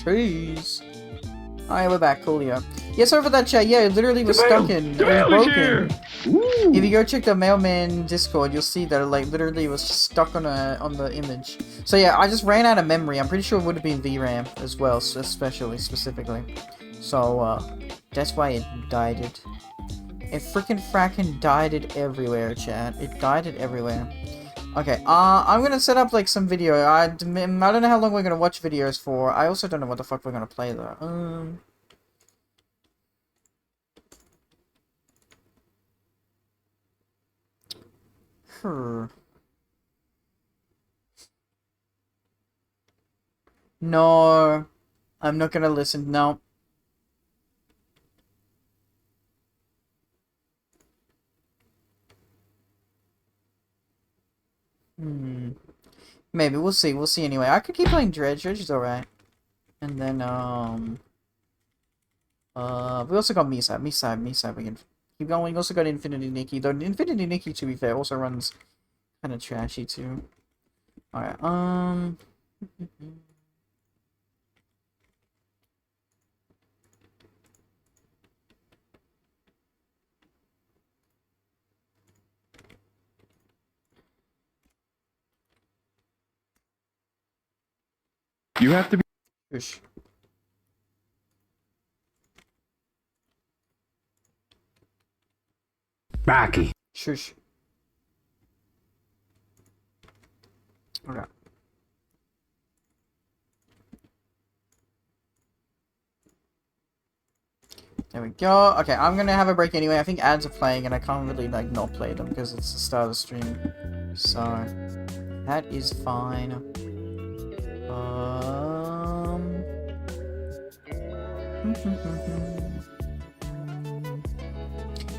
Cheese. Alright, we're back. Cool, yeah. Yeah, sorry for that chat. Yeah, it literally was stuck in. It was broken. If you go check the Mailman Discord, you'll see that like literally it was stuck on the image. So yeah, I just ran out of memory. I'm pretty sure it would have been VRAM as well, specifically. So that's why it died it. It freaking fracking died it everywhere, chat. It died it everywhere. Okay, I'm gonna set up like some video. I don't know how long we're gonna watch videos for. I also don't know what the fuck we're gonna play though. No, I'm not gonna listen. No. Maybe we'll see. We'll see anyway. I could keep playing Dredge. Dredge is alright. And then we also got Misa. Misa. We can keep going. We also got Infinity Nikki. Though Infinity Nikki, to be fair, also runs kind of trashy too. All right. You have to be. Shush. Rocky. Shush. Okay. There we go. Okay, I'm gonna have a break anyway. I think ads are playing and I can't really like not play them because it's the start of the stream. So that is fine.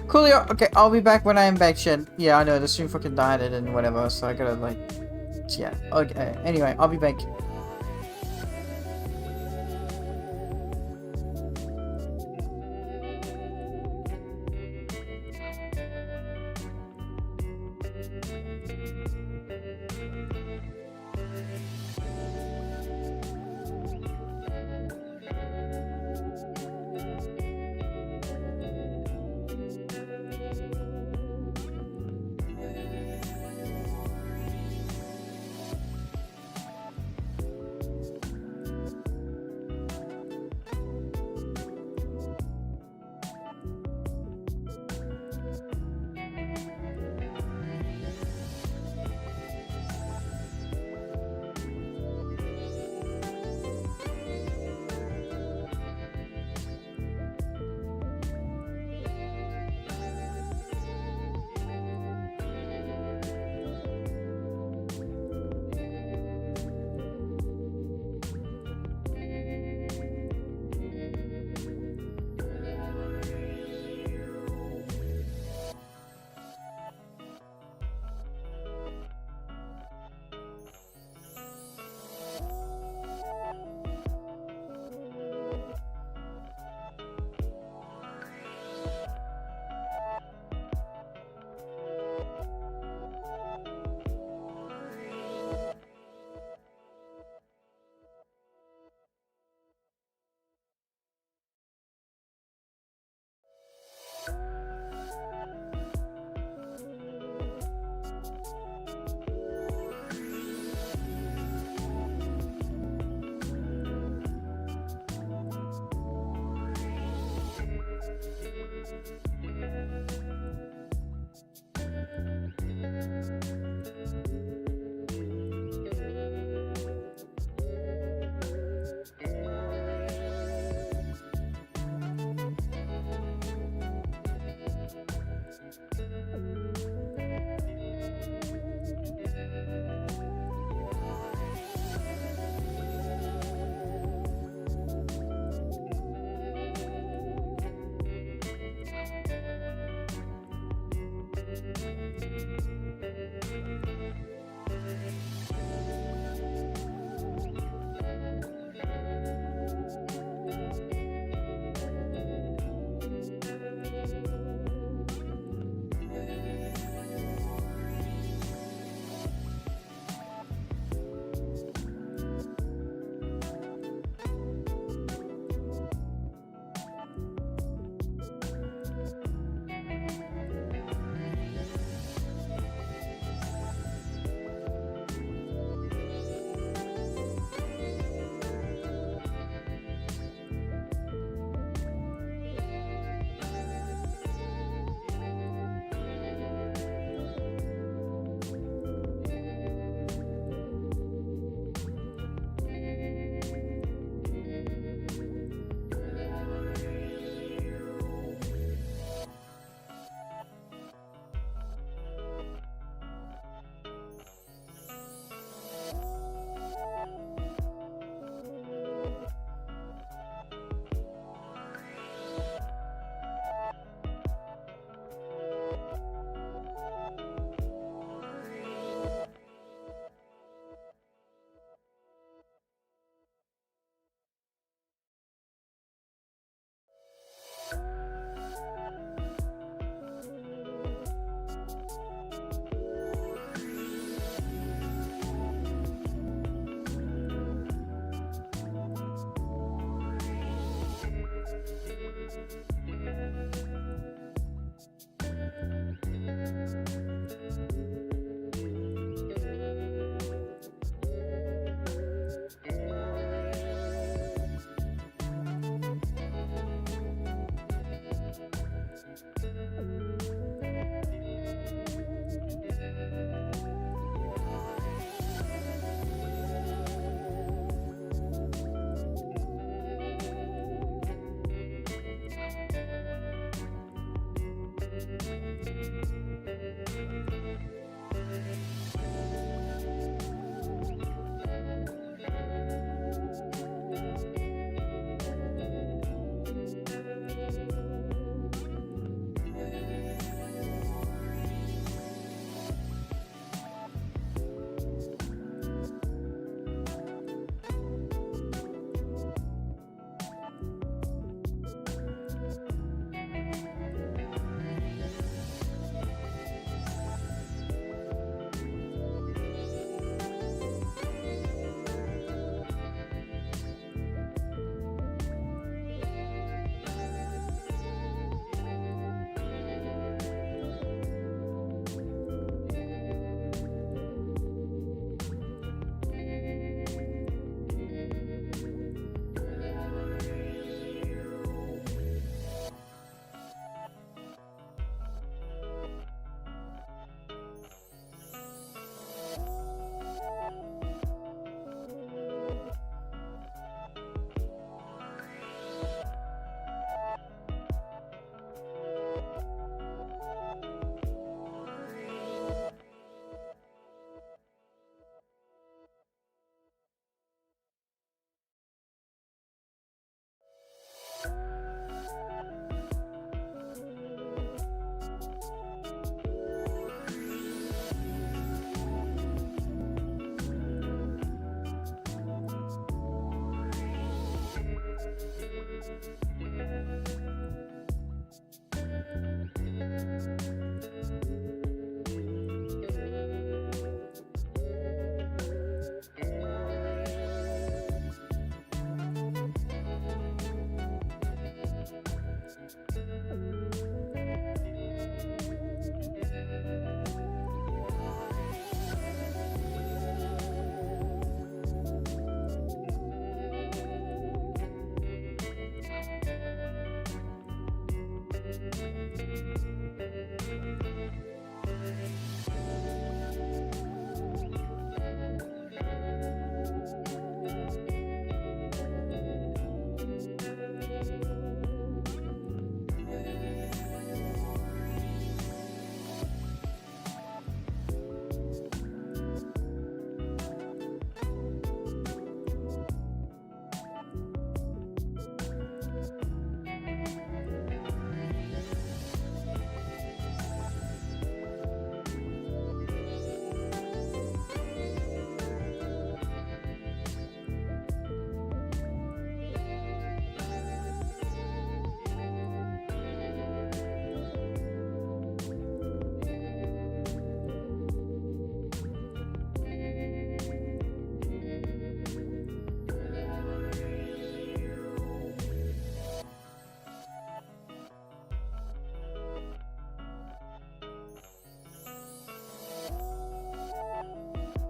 Coolio. Okay, I'll be back when I am back, shit. Yeah, I know, the stream fucking died and whatever, so I gotta, like... Yeah, okay. Anyway, I'll be back.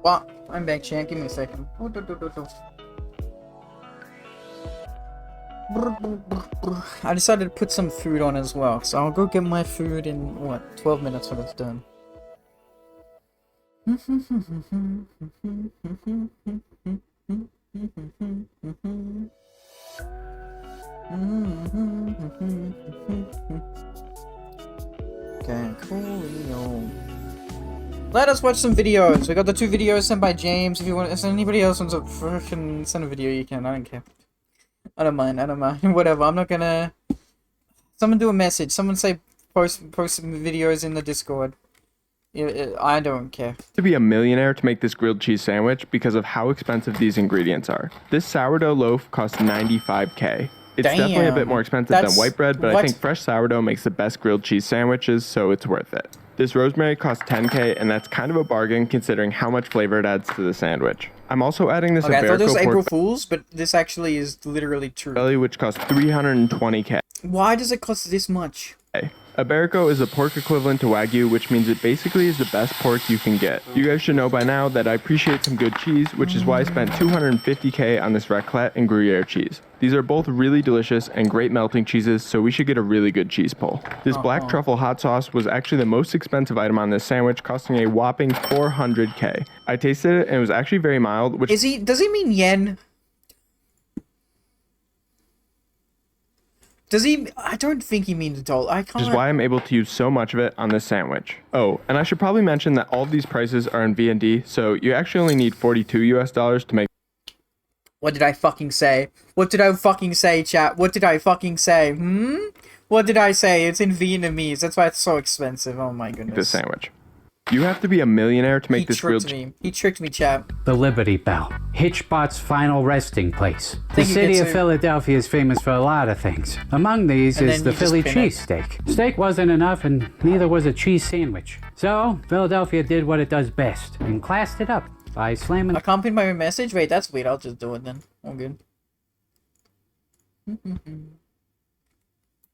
Well, I'm back, champ. Give me a second. I decided to put some food on as well, so I'll go get my food in, what, 12 minutes when it's done. Okay, cool. Let us watch some videos. We got the 2 videos sent by James. If you want, if anybody else wants to freaking send a video, you can. I don't care. I don't mind. Whatever. I'm not gonna. Someone do a message. Someone say post some videos in the Discord. I don't care. To be a millionaire to make this grilled cheese sandwich because of how expensive these ingredients are. This sourdough loaf costs $95K. It's definitely a bit more expensive than white bread, but I think fresh sourdough makes the best grilled cheese sandwiches, so it's worth it. This rosemary costs $10K, and that's kind of a bargain considering how much flavor it adds to the sandwich. I'm also adding this I thought this was April Fool's, but this actually is literally true. Belly, which costs $320K. Why does it cost this much? Iberico is a pork equivalent to Wagyu, which means it basically is the best pork you can get. You guys should know by now that I appreciate some good cheese, which is why I spent $250K on this raclette and Gruyere cheese. These are both really delicious and great melting cheeses, so we should get a really good cheese pull. This black truffle hot sauce was actually the most expensive item on this sandwich, costing a whopping $400K. I tasted it and it was actually very mild, which does he mean yen? Does he? I don't think he means adult. I can't. which is why I'm able to use so much of it on this sandwich. Oh, and I should probably mention that all of these prices are in VND, so you actually only need $42 to make. What did I fucking say? What did I fucking say, chat? What did I fucking say? What did I say? It's in Vietnamese. That's why it's so expensive. Oh my goodness. This sandwich. You have to be a millionaire to make this grilled me. He tricked me, chat. The Liberty Bell, Hitchbot's final resting place. The Think you city get of to- Philadelphia is famous for a lot of things. Among these And is then the you just Philly pin it. cheesesteak. Steak wasn't enough, and neither was a cheese sandwich. So, Philadelphia did what it does best and classed it up by slamming I can't pin my own message? Wait, that's weird. I'll just do it then. All good.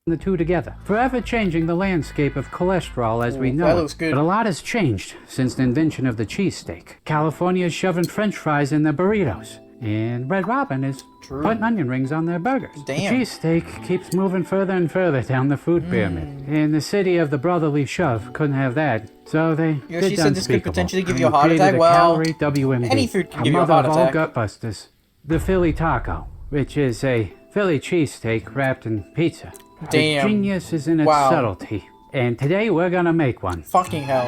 the two together, forever changing the landscape of cholesterol as we Ooh, know that it. looks good. But a lot has changed since the invention of the cheesesteak. California is shoving French fries in their burritos, and Red Robin is True. putting onion rings on their burgers. Damn. The cheesesteak keeps moving further and further down the food pyramid, and the city of the brotherly shove couldn't have that. So they Yoshi did said this could unspeakable potentially give you a and heart created attack. a Well, calorie WMD, any food can a give you a mother heart of all attack. gutbusters. The Philly taco, which is a Philly cheesesteak wrapped in pizza. Damn. The genius is in its Wow. subtlety. And today we're gonna make one. Fucking hell.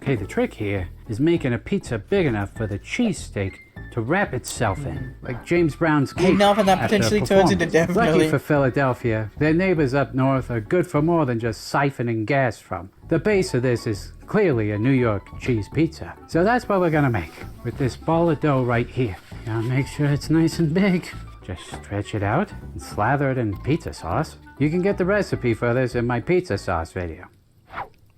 Okay, the trick here is making a pizza big enough for the cheesesteak to wrap itself in, like James Brown's cake. Enough, and that after a potentially turns into performance. definitely. Lucky for Philadelphia, their neighbors up north are good for more than just siphoning gas from. The base of this is clearly a New York cheese pizza. So that's what we're gonna make with this ball of dough right here. Now make sure it's nice and big. Just stretch it out and slather it in pizza sauce. You can get the recipe for this in my pizza sauce video.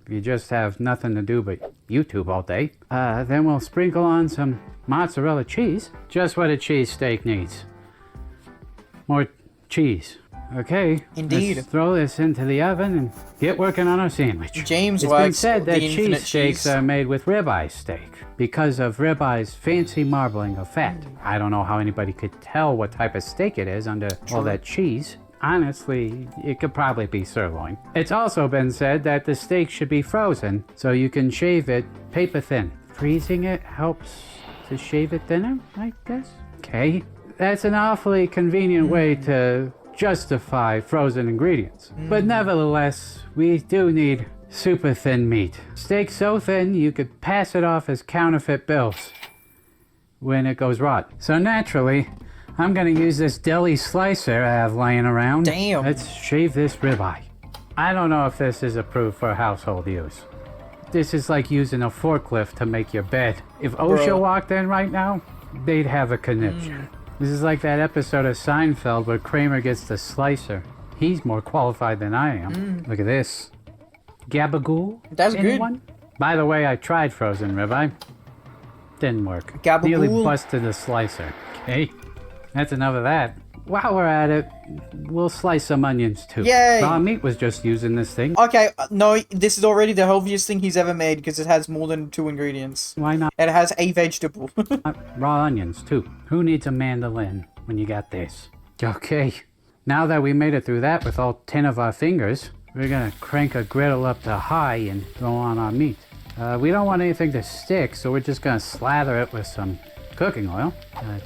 If you just have nothing to do but YouTube all day, then we'll sprinkle on some mozzarella cheese. Just what a cheesesteak needs. More cheese. Okay. Indeed. Let's throw this into the oven and get working on our sandwich. James It's been likes said that the infinite cheesesteaks cheese. are made with ribeye steak because of ribeye's fancy marbling of fat. I don't know how anybody could tell what type of steak it is under all that cheese. Honestly, it could probably be sirloin. It's also been said that the steak should be frozen so you can shave it paper thin. Freezing it helps to shave it thinner, I guess? Okay. That's an awfully convenient way to justify frozen ingredients. But nevertheless, we do need super thin meat. Steak so thin you could pass it off as counterfeit bills when it goes rotten. So naturally, I'm gonna use this deli slicer I have laying around. Damn. Let's shave this ribeye. I don't know if this is approved for household use. This is like using a forklift to make your bed. If OSHA Bro. walked in right now, they'd have a conniption. This is like that episode of Seinfeld where Kramer gets the slicer. He's more qualified than I am. Look at this. Gabagool? That's good. Anyone? By the way, I tried frozen ribeye. Didn't work. Gabagool? Nearly busted the slicer. Okay, that's enough of that. While we're at it, we'll slice some onions too. Yay! Raw meat was just using this thing. Okay, no, this is already the healthiest thing he's ever made because it has more than 2 ingredients. Why not It has a vegetable. raw onions too? Who needs a mandolin when you got this? Okay, now that we made it through that with all 10 of our fingers, we're gonna crank a griddle up to high and throw on our meat. We don't want anything to stick, so we're just gonna slather it with some cooking oil.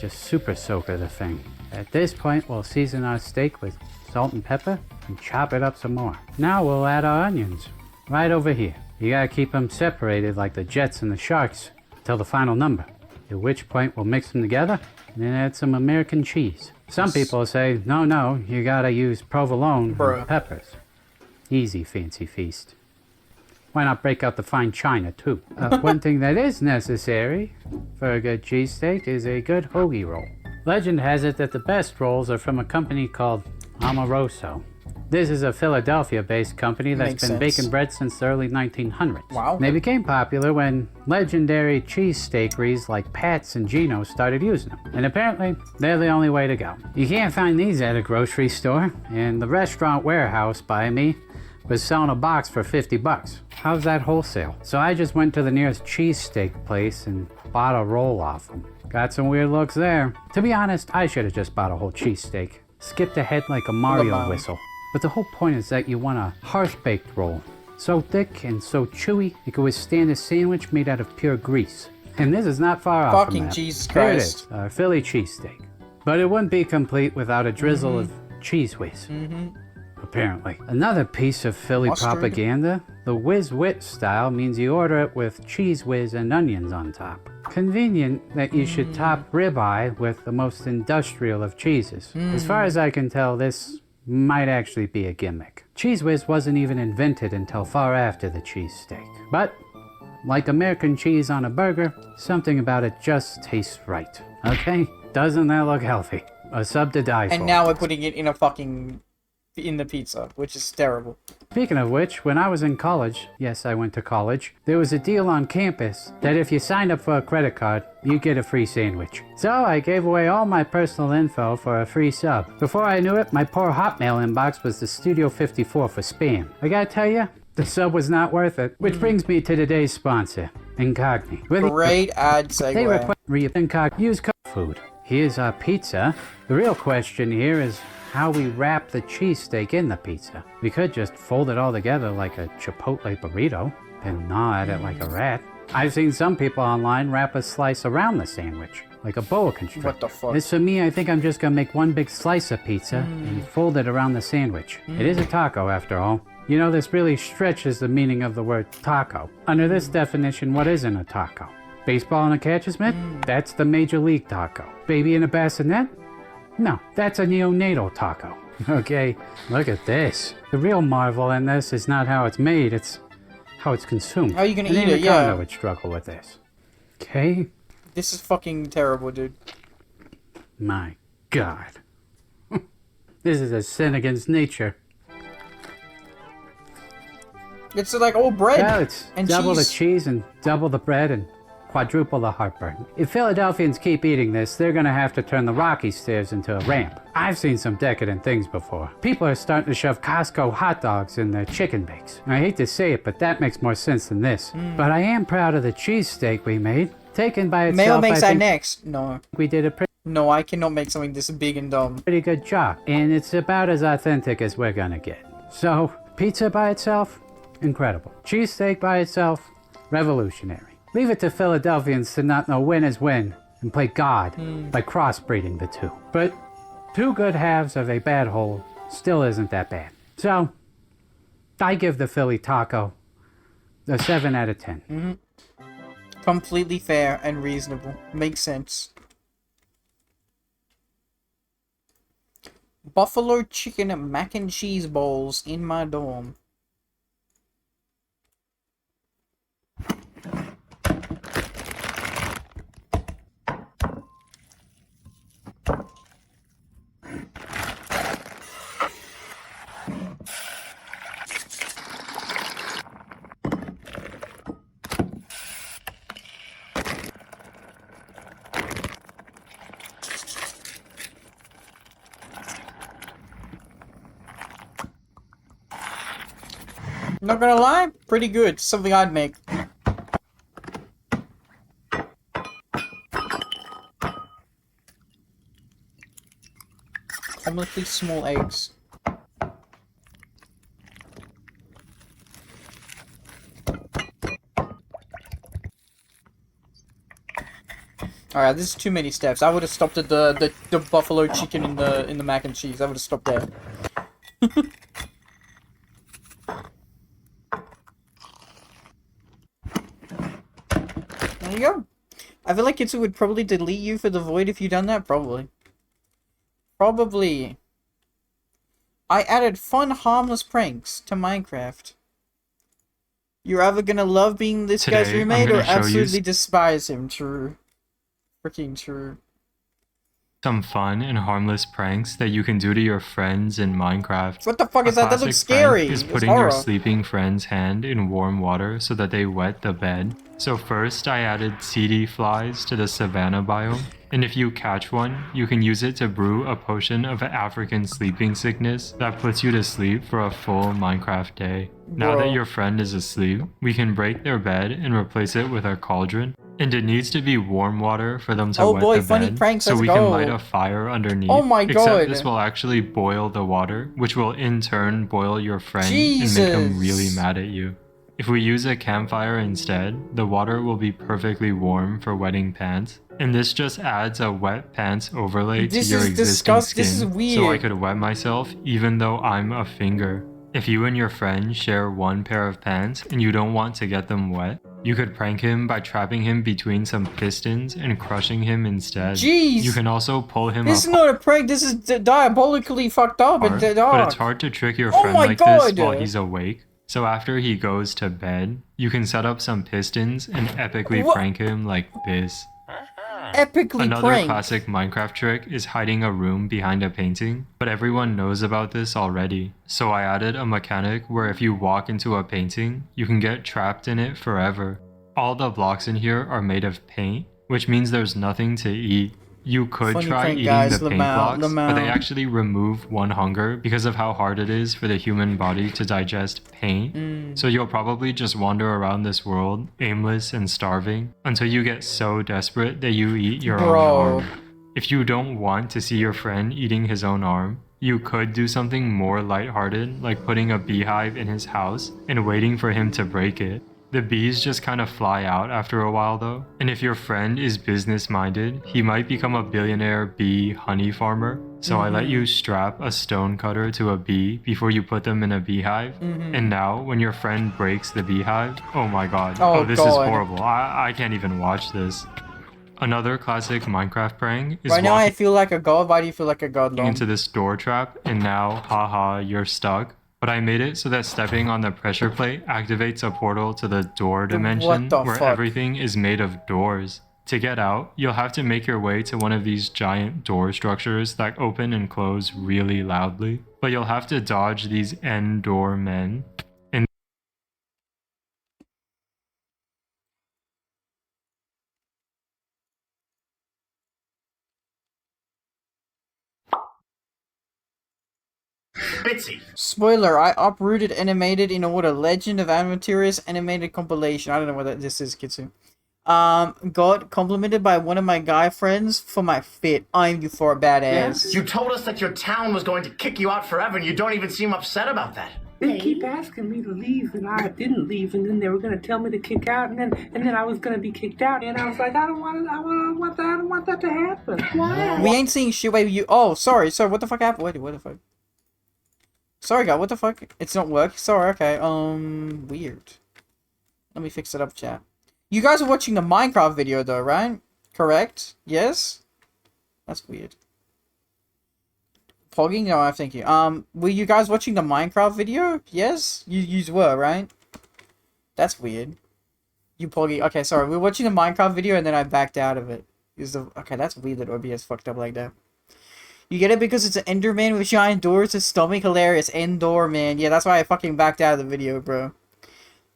Just super soaker the thing. At this point, we'll season our steak with salt and pepper and chop it up some more. Now we'll add our onions right over here. You gotta keep them separated like the Jets and the Sharks till the final number. At which point we'll mix them together and then add some American cheese. Some people say, no, you gotta use provolone Bruh. and peppers. Easy, fancy feast. Why not break out the fine china too? One thing that is necessary for a good cheesesteak is a good hoagie roll. Legend has it that the best rolls are from a company called Amoroso. This is a Philadelphia-based company that's Makes been sense. baking bread since the early 1900s. Wow. They became popular when legendary cheesesteakeries like Pat's and Gino's started using them. And apparently, they're the only way to go. You can't find these at a grocery store, and the restaurant warehouse by me was selling a box for 50 bucks. How's that wholesale? So I just went to the nearest cheesesteak place and bought a roll off them. Got some weird looks there. To be honest, I should have just bought a whole cheesesteak. Skipped ahead like a Mario Lamau. whistle. But the whole point is that you want a hearth-baked roll. So thick and so chewy, it could withstand a sandwich made out of pure grease. And this is not far off Fucking from that. Jesus Here it Christ. is, our Philly cheesesteak. but it wouldn't be complete without a drizzle of cheese whiz. Apparently. Another piece of Philly Mustard. propaganda, the Whiz Wit style means you order it with cheese whiz and onions on top. Convenient that you should top ribeye with the most industrial of cheeses. As far as I can tell, this might actually be a gimmick. Cheese whiz wasn't even invented until far after the cheesesteak. But, like American cheese on a burger, something about it just tastes right. Okay? Doesn't that look healthy? A sub to die for. And now we're putting it in a fucking... in the pizza, which is terrible. Speaking of which, when I was in college, yes, I went to college, there was a deal on campus that if you signed up for a credit card, you get a free sandwich. So I gave away all my personal info for a free sub. Before I knew it, my poor Hotmail inbox was the Studio 54 for spam. I gotta tell you, the sub was not worth it. Which brings me to today's sponsor, Incogni. Great ad They segue. request Incogni use code food. Here's our pizza. The real question here is how we wrap the cheesesteak in the pizza. We could just fold it all together like a Chipotle burrito and gnaw at it like a rat. I've seen some people online wrap a slice around the sandwich, like a boa constrictor. What the fuck? As for me, I think I'm just gonna make one big slice of pizza and fold it around the sandwich. It is a taco after all. You know, this really stretches the meaning of the word taco. Under this definition, what isn't a taco? Baseball in a catcher's mitt? That's the Major League taco. Baby in a bassinet? No, that's a neonatal taco. Okay, look at this. The real marvel in this is not how it's made, it's how it's consumed. How you gonna An eat it? anaconda Yeah. would struggle with this. Okay? This is fucking terrible, dude. My God. This is a sin against nature. It's like all bread Well, it's and double cheese. the cheese and double the bread and quadruple the heartburn. If Philadelphians keep eating this, they're gonna have to turn the Rocky Stairs into a ramp. I've seen some decadent things before. People are starting to shove Costco hot dogs in their chicken bakes. I hate to say it, but that makes more sense than this. But I am proud of the cheesesteak we made. Taken by itself, Mayo makes I that think next. No. we did a No, I cannot make something this big and dumb. pretty good job. And it's about as authentic as we're gonna get. So, pizza by itself, incredible. Cheesesteak by itself, revolutionary. Leave it to Philadelphians to not know when is when and play God by crossbreeding the two. But two good halves of a bad whole still isn't that bad. So, I give the Philly taco a 7 out of 10. Completely fair and reasonable. Makes sense. Buffalo chicken and mac and cheese bowls in my dorm. Not gonna lie, pretty good. Something I'd make. Omeletely small eggs. Alright, this is too many steps. I would have stopped at the buffalo chicken in the mac and cheese. I would have stopped there. There you go. I feel like Kitsu would probably delete you for the void if you done that. Probably. Probably. I added fun, harmless pranks to Minecraft. You're either gonna love being this guy's Today, I'm roommate or gonna show you absolutely despise him. True. Freaking true. Some fun and harmless pranks that you can do to your friends in Minecraft. What the fuck is A that? That looks classic prank scary. is It's putting your horror. sleeping friend's hand in warm water so that they wet the bed. So first I added CD flies to the savanna biome. And if you catch one, you can use it to brew a potion of African sleeping sickness that puts you to sleep for a full Minecraft day. Now Bro. that your friend is asleep, we can break their bed and replace it with a cauldron. And it needs to be warm water for them to Oh wet boy, the funny bed, pranks, so let's we go. can light a fire underneath. Oh my Except God. this will actually boil the water, which will in turn boil your friend and make Jesus. them really mad at you. If we use a campfire instead, the water will be perfectly warm for wetting pants. And this just adds a wet pants overlay to This your is existing skin, this is so I weird. could wet myself even though I'm a finger. If you and your friend share one pair of pants and you don't want to get them wet, you could prank him by trapping him between some pistons and crushing him instead. Jeez. You can also pull him This is apart, not a prank. This is diabolically fucked up and but dark. it's hard to trick your Oh friend my like God. this while he's awake. So after he goes to bed, you can set up some pistons and epically What? prank him like this. Epically Another pranked. classic Minecraft trick is hiding a room behind a painting, but everyone knows about this already. So I added a mechanic where if you walk into a painting, you can get trapped in it forever. All the blocks in here are made of paint, which means there's nothing to eat. You could Funny try prank, eating guys. the paint blocks, but they actually remove one hunger because of how hard it is for the human body to digest paint. So you'll probably just wander around this world, aimless and starving, until you get so desperate that you eat your Bro. own arm. If you don't want to see your friend eating his own arm, you could do something more lighthearted, like putting a beehive in his house and waiting for him to break it. The bees just kind of fly out after a while though, and if your friend is business minded, he might become a billionaire bee honey farmer. So I let you strap a stone cutter to a bee before you put them in a beehive, and now when your friend breaks the beehive, oh my god, Oh, this is God. horrible, I can't even watch this. Another classic Minecraft prank is Right now I walking feel like a god. Why do you feel like a god, Dom? into this door trap, and now, haha, you're stuck. But I made it so that stepping on the pressure plate activates a portal to the door dimension the where fuck? everything is made of doors. To get out, you'll have to make your way to one of these giant door structures that open and close really loudly. But you'll have to dodge these end door men. Bitsy. Spoiler, I uprooted animated in order. Legend of Amatera's animated compilation. I don't know what this is, Kitsu. Got complimented by one of my guy friends for my fit. I'm you for a badass. You told us that your town was going to kick you out forever, and you don't even seem upset about that. They keep asking me to leave, and I didn't leave, and then they were gonna tell me to kick out, and then I was gonna be kicked out, and I was like, I don't want that to happen. Why? We ain't seeing shit. Wait, you. Oh, sorry. What the fuck happened? Wait, what the fuck? Sorry, God. What the fuck? It's not working. Sorry. Okay. Weird. Let me fix it up, chat. You guys are watching the Minecraft video, though, right? Correct? Yes. That's weird. Pogging? No, thank you. Were you guys watching the Minecraft video? Yes? You were, right? That's weird. You Poggy. Okay, sorry. We were watching the Minecraft video and then I backed out of it. Okay, that's weird that OBS fucked up like that. You get it because it's an Enderman with giant doors, his stomach, hilarious. Enderman. Yeah, that's why I fucking backed out of the video, bro.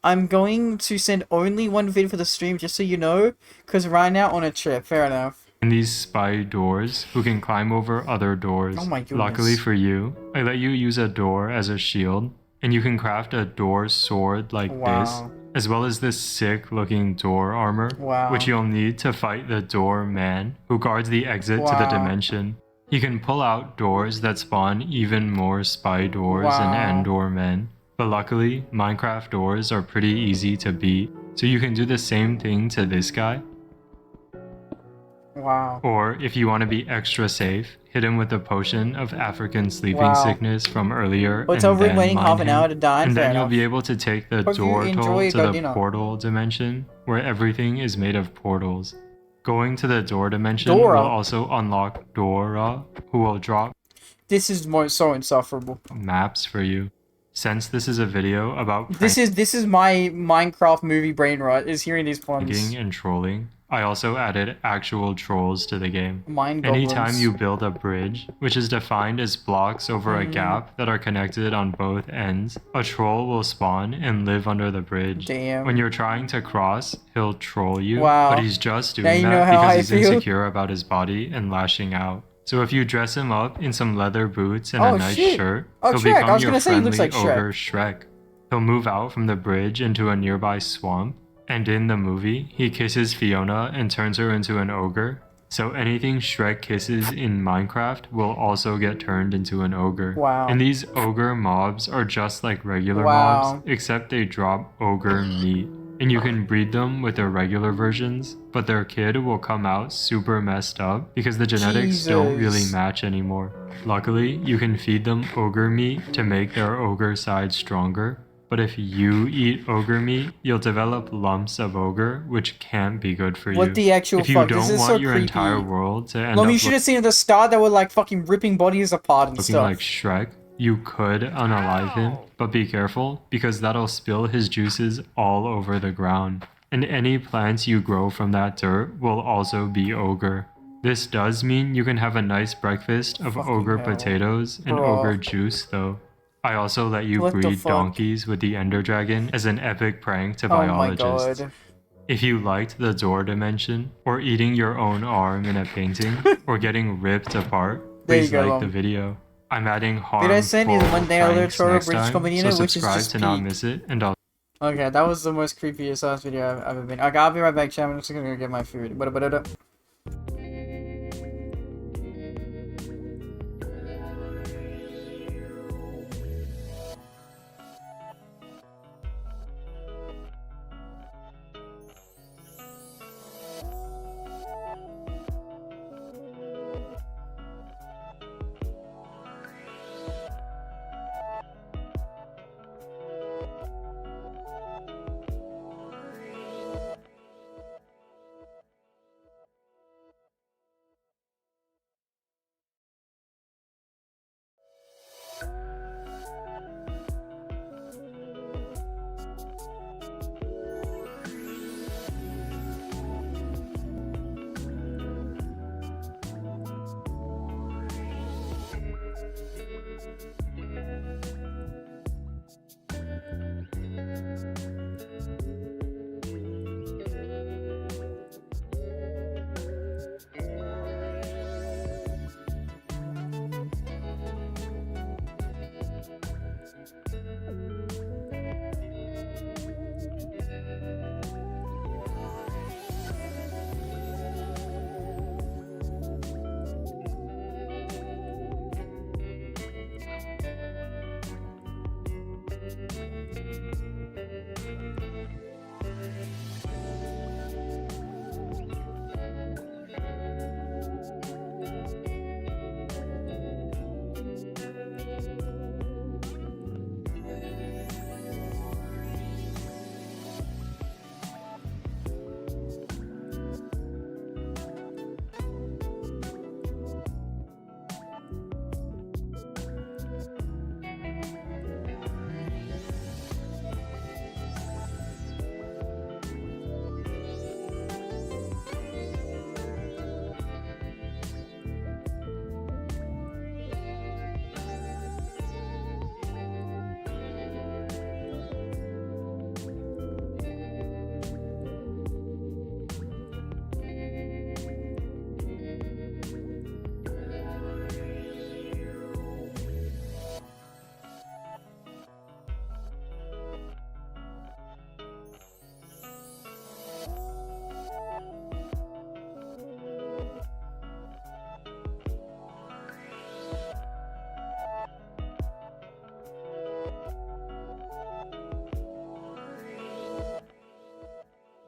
I'm going to send only one vid for the stream, just so you know, because right now on a trip. Fair enough. And these spy doors who can climb over other doors. Oh my goodness. Luckily for you, I let you use a door as a shield, and you can craft a door sword like this, Wow. as well as this sick looking door armor, Wow. which you'll need to fight the door man who guards the exit to the Wow. dimension. He can pull out doors that spawn even more spy doors Wow. and end door men. But luckily, Minecraft doors are pretty easy to beat, so you can do the same thing to this guy. Wow. Or if you want to be extra safe, hit him with a potion of African sleeping Wow. sickness from earlier. Well, it's and over then waiting mine half an him. hour to die, And fair then you'll enough. be able to take the Hope you door enjoy toll your to the dinner. portal dimension, where everything is made of portals. Going to the door dimension Dora. will also unlock Dora, who will drop This is so insufferable. maps for you. Since this is a video about This is my Minecraft movie brain rot, is hearing these puns. pranking and trolling, I also added actual trolls to the game. Mind Anytime goblins. you build a bridge, which is defined as blocks over a gap that are connected on both ends, a troll will spawn and live under the bridge. Damn. When you're trying to cross, he'll troll you, Wow. but he's just Now doing you know that how I because he's feel. insecure about his body and lashing out. So if you dress him up in some leather boots and Oh, a nice shit. shirt, Oh, he'll Shrek. I become was your gonna say he friendly looks like Shrek. ogre Shrek. He'll move out from the bridge into a nearby swamp, and in the movie, he kisses Fiona and turns her into an ogre. So anything Shrek kisses in Minecraft will also get turned into an ogre. Wow. And these ogre mobs are just like regular Wow. mobs, except they drop ogre meat. And you can breed them with their regular versions, but their kid will come out super messed up because the genetics don't really Jesus. match anymore. Luckily, you can feed them ogre meat to make their ogre side stronger. But if you eat ogre meat, you'll develop lumps of ogre, which can't be good for you. What the actual if you fuck? don't This is want so your creepy. entire world to end Lomi, up you should have seen at the start that were like fucking ripping bodies apart and looking stuff. like Shrek, you could unalive him, but be careful because that'll spill his juices all over the ground. And any plants you grow from that dirt will also be ogre. This does mean you can have a nice breakfast of Fucking ogre hell. potatoes and Bro. ogre juice though. I also let you What the breed fuck? donkeys with the Ender Dragon as an epic prank to Oh my biologists. god. If you liked the door dimension, or eating your own arm in a painting, or getting ripped apart, There you please go, like the Lom. video. I'm adding harmful Did I send you the one day alert pranks for a next British time, comedy so unit, which is subscribe just to not peak? miss it, and I'll Okay, that was the most creepiest ass video I've ever been. Okay, I'll be right back, chat. I'm just gonna go get my food.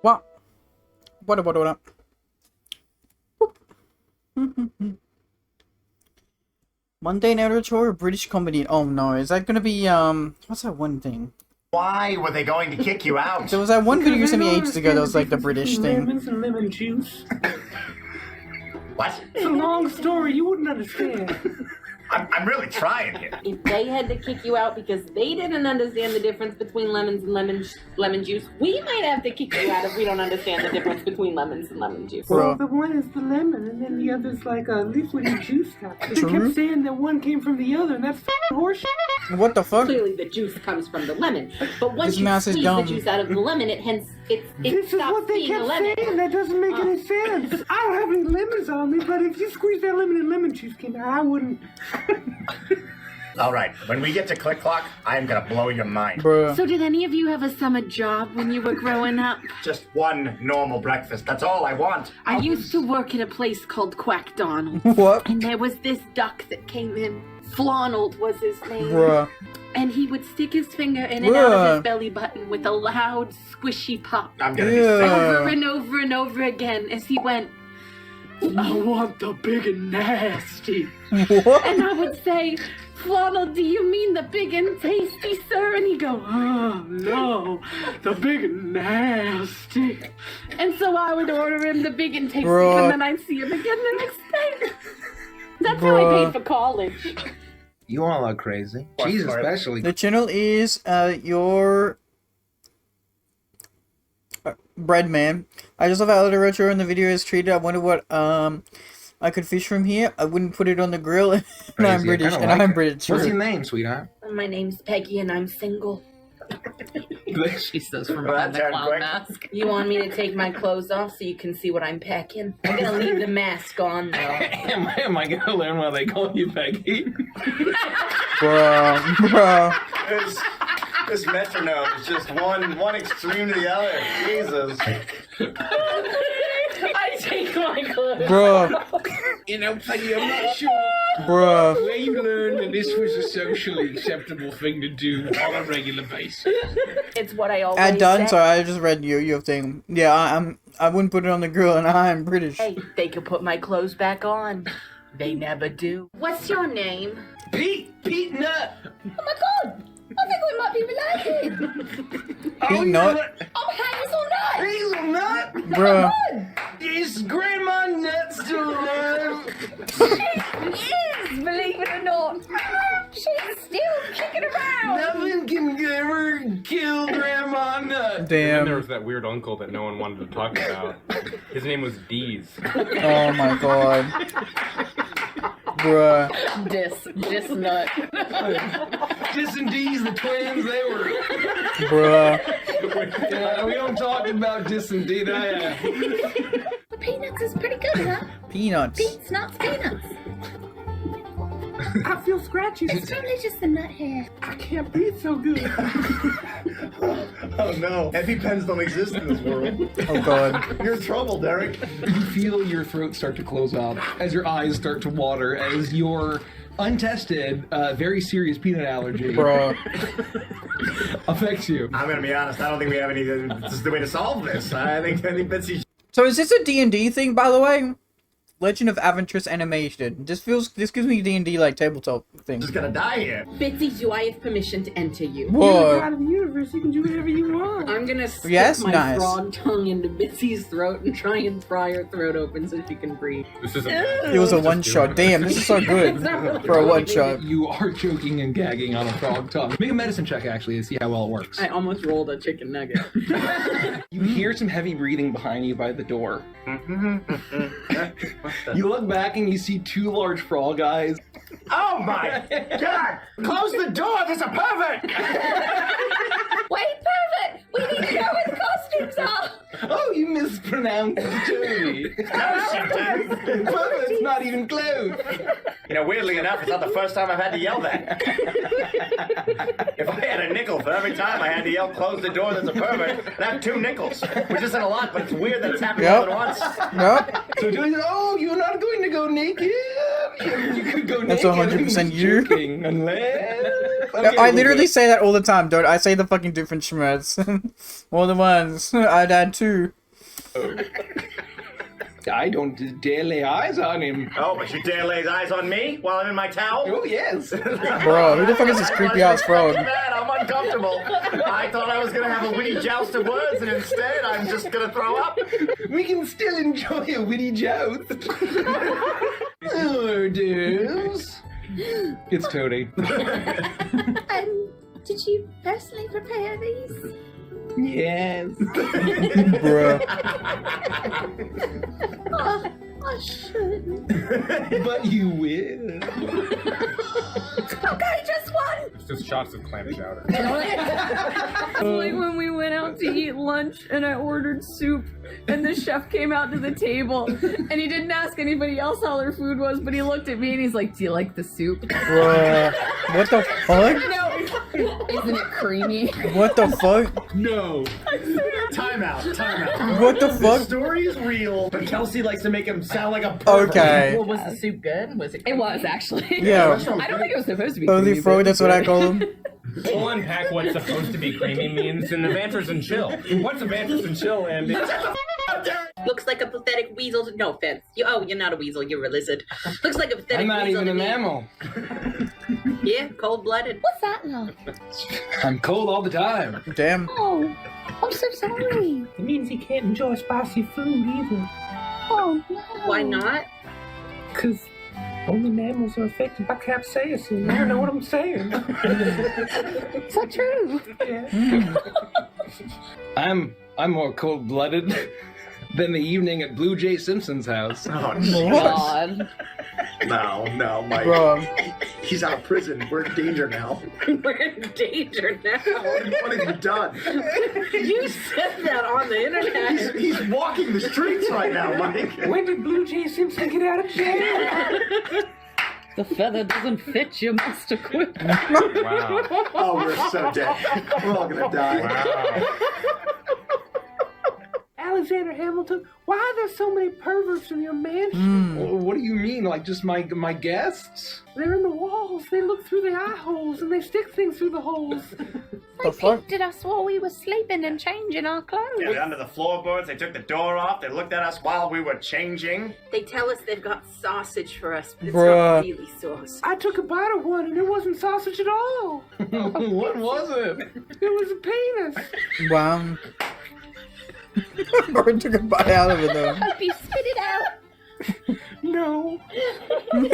What? What? Mundane editor, British comedy. Oh no, is that gonna be what's that one thing? Why were they going to kick you out? There was that one video you sent me Because I ages don't ago that was like understand the British difference between thing. Lemons and lemon juice. What? It's a long story. You wouldn't understand. I'm really trying here. If they had to kick you out because they didn't understand the difference between lemons and lemon juice, we might have to kick you out if we don't understand the difference between lemons and lemon juice. Bro. Well, the one is the lemon, and then the other's like a liquidy juice type. They True. kept saying that one came from the other, and that's horseshit. What the fuck? Clearly, the juice comes from the lemon, but once This you mouse is squeeze the dumb. juice out of the lemon, it This is stops what they being a kept lemon. saying. That doesn't make any sense. I don't have any lemons on me, but if you squeeze that lemon and lemon juice came out, I wouldn't. All right, when we get to Click Clock, I am gonna blow your mind. Bruh. So did any of you have a summer job when you were growing up? Just one normal breakfast. That's all I want. I used to work at a place called Quack Donald. What? And there was this duck that came in. Flonald was his name. Bruh. And he would stick his finger in and out of Bruh. his belly button with a loud, squishy pop. I'm gonna be Yeah. sick. Over and over and over again as he went, I want the big and nasty. What? and I would say, Flonald, do you mean the big and tasty, sir? And he'd go, Oh, no, the big and nasty. and so I would order him the big and tasty, Bruh. and then I'd see him again the next day. That's how I Bruh. paid for college. You all look crazy. What's Cheese smart? especially. The channel is your bread man. I just love how the retro in the video is treated. I wonder what I could fish from here. I wouldn't put it on the grill. and Crazy. I'm I British. kinda And like I'm it. British. What's your name, sweetheart? My name's Peggy, and I'm single. She says from Well, behind that the turned clown quick. mask. You want me to take my clothes off so you can see what I'm packing? I'm gonna leave the mask on though. am I gonna learn why they call you Peggy? Bruh. Bruh. This metronome is just one extreme to the other. Jesus. I take my clothes. Bruh. You know, Peggy, I'm not sure Bruh. where you learned that this was a socially acceptable thing to do on a regular basis. It's what I always At done, say. sorry, I just read your thing. Yeah, I wouldn't put it on the grill, and I'm British. Hey, they could put my clothes back on. They never do. What's your name? Pete Nut. Oh my god! I think we might be related. Peanut. I'm Hazelnut. Hazelnut? Bruh. Is Grandma Nut still alive? She is, believe it or not. She's still kicking around. Nothing can ever kill Grandma Nut. And then there Damn. was that weird uncle that no one wanted to talk about. His name was Deez. Oh my god. Bruh. Dis nut. Dis and D's, the twins, they were. Bruh. We don't talk about Dis and D. The peanuts is pretty good, huh? Peanuts. It's not peanuts. I feel scratchy. It's probably just the nut hair. I can't breathe so good. Oh no. EpiPens don't exist in this world. Oh god. You're in trouble, Derek. You feel your throat start to close up as your eyes start to water as your untested, very serious peanut allergy Bruh. affects you. I'm gonna be honest. I don't think we have any. This is the way to solve this. I think Betsy. So is this a D&D thing, by the way? Legend of Aventress animation. This gives me D&D like tabletop thing. Just gonna die here. Bitsy, do I have permission to enter you? Whoa. Out of the universe, you can do whatever you want. I'm gonna stick Yes, my nice. frog tongue into Bitsy's throat and try and pry her throat open so she can breathe. This isn't. It was a one shot. Damn, this is so good for a one shot. You are choking and gagging on a frog tongue. Make a medicine check, actually, to see how well it works. I almost rolled a chicken nugget. You hear some heavy breathing behind you by the door. You look back and you see two large frog eyes. Oh my God! Close the door. There's a pervert. Wait, pervert! We need to know where the costumes are! Oh, you mispronounced Tony. Pervert's not even close. You know, weirdly enough, it's not the first time I've had to yell that. If I had a nickel for every time I had to yell, close the door, there's a pervert, I'd have 2 nickels. Which isn't a lot, but it's weird that it's happening Yep. more than once. Nope. So Tony said, oh, you're not going to go naked. You could go That's naked. 100% you. Joking, unless... I literally say that all the time, don't I? Say the fucking different schmerz. More than once. I'd add 2. I don't dare lay eyes on him. Oh, but you dare lay eyes on me while I'm in my towel? Oh, yes. Bro, who the fuck is this creepy ass frog? Man, I'm uncomfortable. I thought I was gonna have a witty joust of words, and instead I'm just gonna throw up. We can still enjoy a witty joust. Oh, dears. It's Tony. Did you personally prepare these? Yes. Bruh. Oh, I shouldn't. But you will. Okay, just one! It's just shots of clam chowder. Like when we went out out to eat lunch and I ordered soup and the chef came out to the table and he didn't ask anybody else how their food was, but he looked at me and he's like, do you like the soup? What the fuck? No. Isn't it creamy? What the fuck? No. Time out. What the The fuck? story is real, but Kelsey likes to make him sound like a pervert. Okay. Well, was the soup good? Was it? It was actually. Yeah. I don't think it was supposed to be Holy creamy, Freud, but- that's what I call him. We'll unpack what supposed to be creamy means in the Vanters and Chill. What's a Vanters and Chill, Andy? Looks like a pathetic weasel. No offense. You're not a weasel. You're a lizard. Looks like a pathetic I'm not weasel even to an me. mammal. Yeah, cold-blooded. What's that like? I'm cold all the time. Damn. Oh, I'm so sorry. It means he can't enjoy spicy food either. Oh, no. Why not? Because only mammals are affected by capsaicin. You know what I'm saying? Is that true? I'm more cold-blooded than the evening at Blue Jay Simpson's house. Oh, God. No, Mike. Bro. He's out of prison. We're in danger now. We're in danger now. What have you done? You said that on the internet. He's walking the streets right now, Mike. When did Blue Jay Simpson get out of jail? The feather doesn't fit you, Master Quip. Wow. Oh, we're so dead. We're all gonna die. Wow. Alexander Hamilton, why are there so many perverts in your mansion? Well, what do you mean? Like just my guests? They're in the walls. They look through the eye holes and they stick things through the holes. The fuck? At us while we were sleeping and changing our clothes. Yeah, they're under the floorboards. They took the door off. They looked at us while we were changing. They tell us they've got sausage for us, but it's Bruh. not really sauce. I took a bite of one and it wasn't sausage at all. What was it? It was a penis. Wow. Bird took a bite out of it though. Hope you spit it out. No. Well,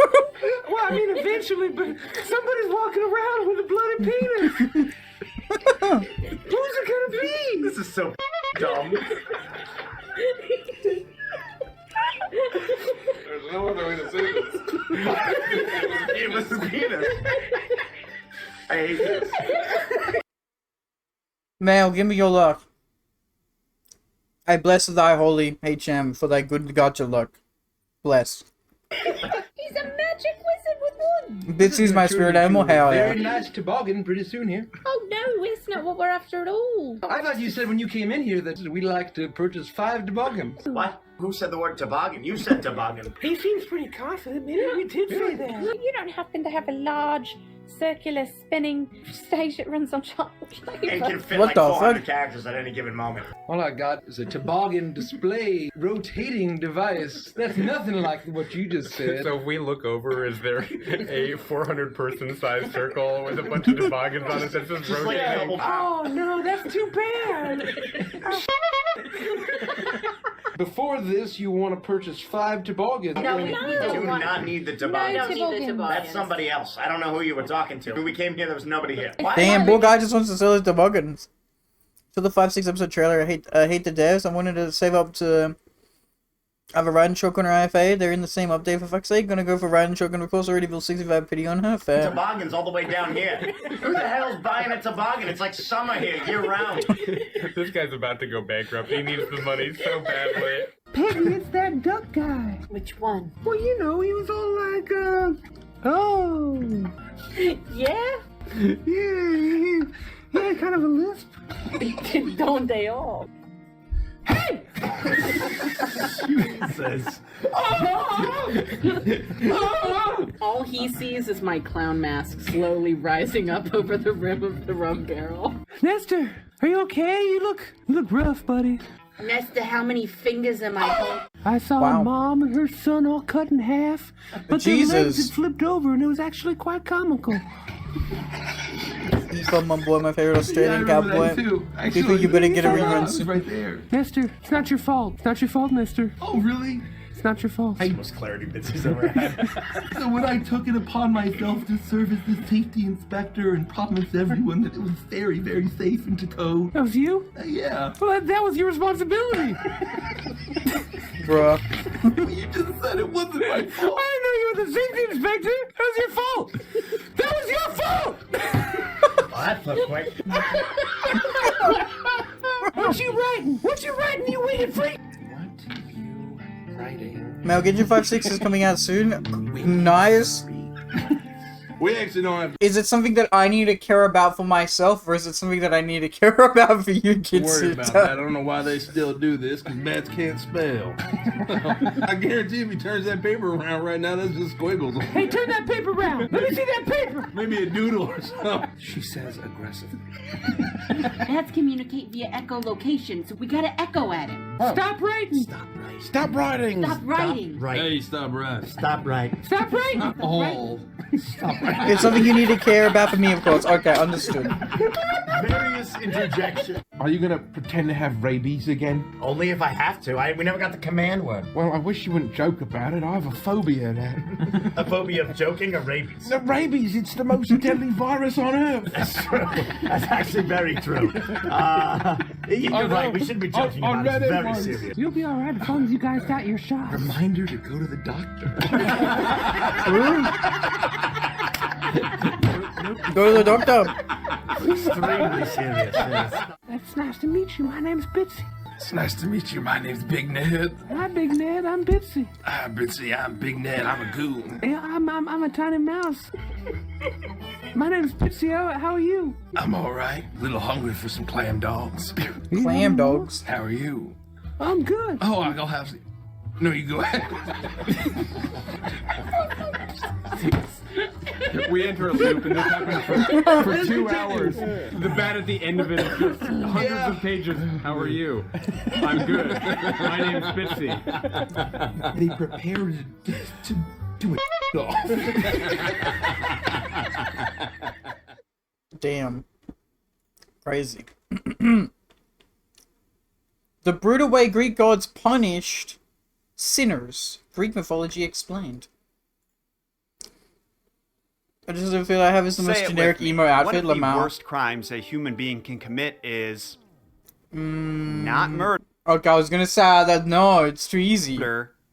I mean, eventually, but somebody's walking around with a bloody penis. Who's it gonna be? This is so dumb. There's no other way to say this. It was a penis. I hate this. Mail, give me your luck. I bless thy holy HM for thy good gotcha luck. Bless. He's a magic wizard with one. Bitsy's my spirit animal, hell Very yeah. nice toboggan pretty soon here. Oh no, it's not what we're after at all. I thought you said when you came in here that we like to purchase 5 toboggans. What? Who said the word toboggan? You said toboggan. He seems pretty confident. Maybe we did say that. You don't happen to have a large circular spinning stage that runs on chocolate And flavor? can fit What like the 400 fuck? characters at any given moment. All I got is a toboggan display rotating device. That's nothing like what you just said. So if we look over, is there a 400-person sized circle with a bunch of toboggans on it that's just Just like a rotating? couple Oh no, that's too bad. Before this, you want to purchase 5 toboggans. No, we You don't do want not need the We toboggan. don't need the toboggans. toboggans. That's somebody else. I don't know who you were talking to. When we came here, there was nobody here. Why- Damn, why poor they- guy just wants to sell his toboggans. For the 5-6 episode trailer, I hate the devs. I wanted to save up to have a Raiden Shogun or IFA. They're in the same update for fuck's sake. Gonna go for Raiden Shogun. Of course, already feel 65 pity on her. Fair. Toboggans all the way down here. Who the hell's buying a toboggan? It's like summer here, year round. This guy's about to go bankrupt. He needs the money so badly. Peggy, it's that duck guy. Which one? Well, you know, he was all like, oh. Yeah? Yeah, he had kind of a lisp. Don't they all? Jesus. All he sees is my clown mask slowly rising up over the rim of the rum barrel. Nestor, are you okay? You look rough, buddy. Nesta, how many fingers am I holding? I saw Wow. a mom and her son all cut in half, but their legs Jesus. had flipped over, and it was actually quite comical. He's from my boy, my favorite Australian cowboy. People, you better get a rerun soon. right there. Nestor, it's not your fault. It's not your fault, Nestor. Oh, really? It's not your fault. Most clarity bits he's ever had. So when I took it upon myself to serve as the safety inspector and promise everyone that it was very, very safe and to code. That was you? Yeah. Well, that was your responsibility. Bruh. You just said it wasn't my fault. I didn't know you were the safety inspector. That was your fault. That was your fault. Well, that flipped quick. Metal Gear 5-6 is coming out soon. Nice. We actually don't have Is it something that I need to care about for myself, or is it something that I need to care about for you to kids? worry about that. I don't know why they still do this, because bats can't spell. I guarantee if he turns that paper around right now, that's just squiggles. Hey, turn that paper around. Let me see that paper. Maybe a doodle or something. She says aggressively. Bats communicate via echolocation, so we gotta echo at him. Stop writing. Stop writing! Stop writing. Hey, stop writing. Stop right. Stop writing. Oh. Stop right. It's something you need to care about for me, of course. Okay, understood. Various interjections. Are you gonna pretend to have rabies again? Only if I have to. We never got the command word. Well, I wish you wouldn't joke about it. I have a phobia of that. A phobia of joking or rabies? The rabies, it's the most deadly virus on Earth. That's true. That's actually very true. You're right. We shouldn't be joking about it. It's very serious. You'll be all right as long as you guys got your shot. Reminder to go to the doctor. Go to the doctor. Extremely serious. Yes. It's nice to meet you. My name's Bitsy. It's nice to meet you. My name's Big Ned. Hi, Big Ned. I'm Bitsy. Bitsy, I'm Big Ned. I'm a goon. Yeah, I'm a tiny mouse. My name's Bitsy. How are you? I'm all right. A little hungry for some clam dogs. Clam dogs. How are you? I'm good. Oh, I'll have some. No, you go ahead. We enter a loop, and this happens for 2 hours. The bat at the end of it is just hundreds of pages. How are you? I'm good. My name's Bitsy. They prepared to do it off. Damn. Crazy. The brutal way Greek gods punished sinners. Greek mythology explained. I just feel I have the most generic emo outfit, One of the Lamau. worst crimes a human being can commit is not murder. Okay, I was gonna say that. No, it's too easy.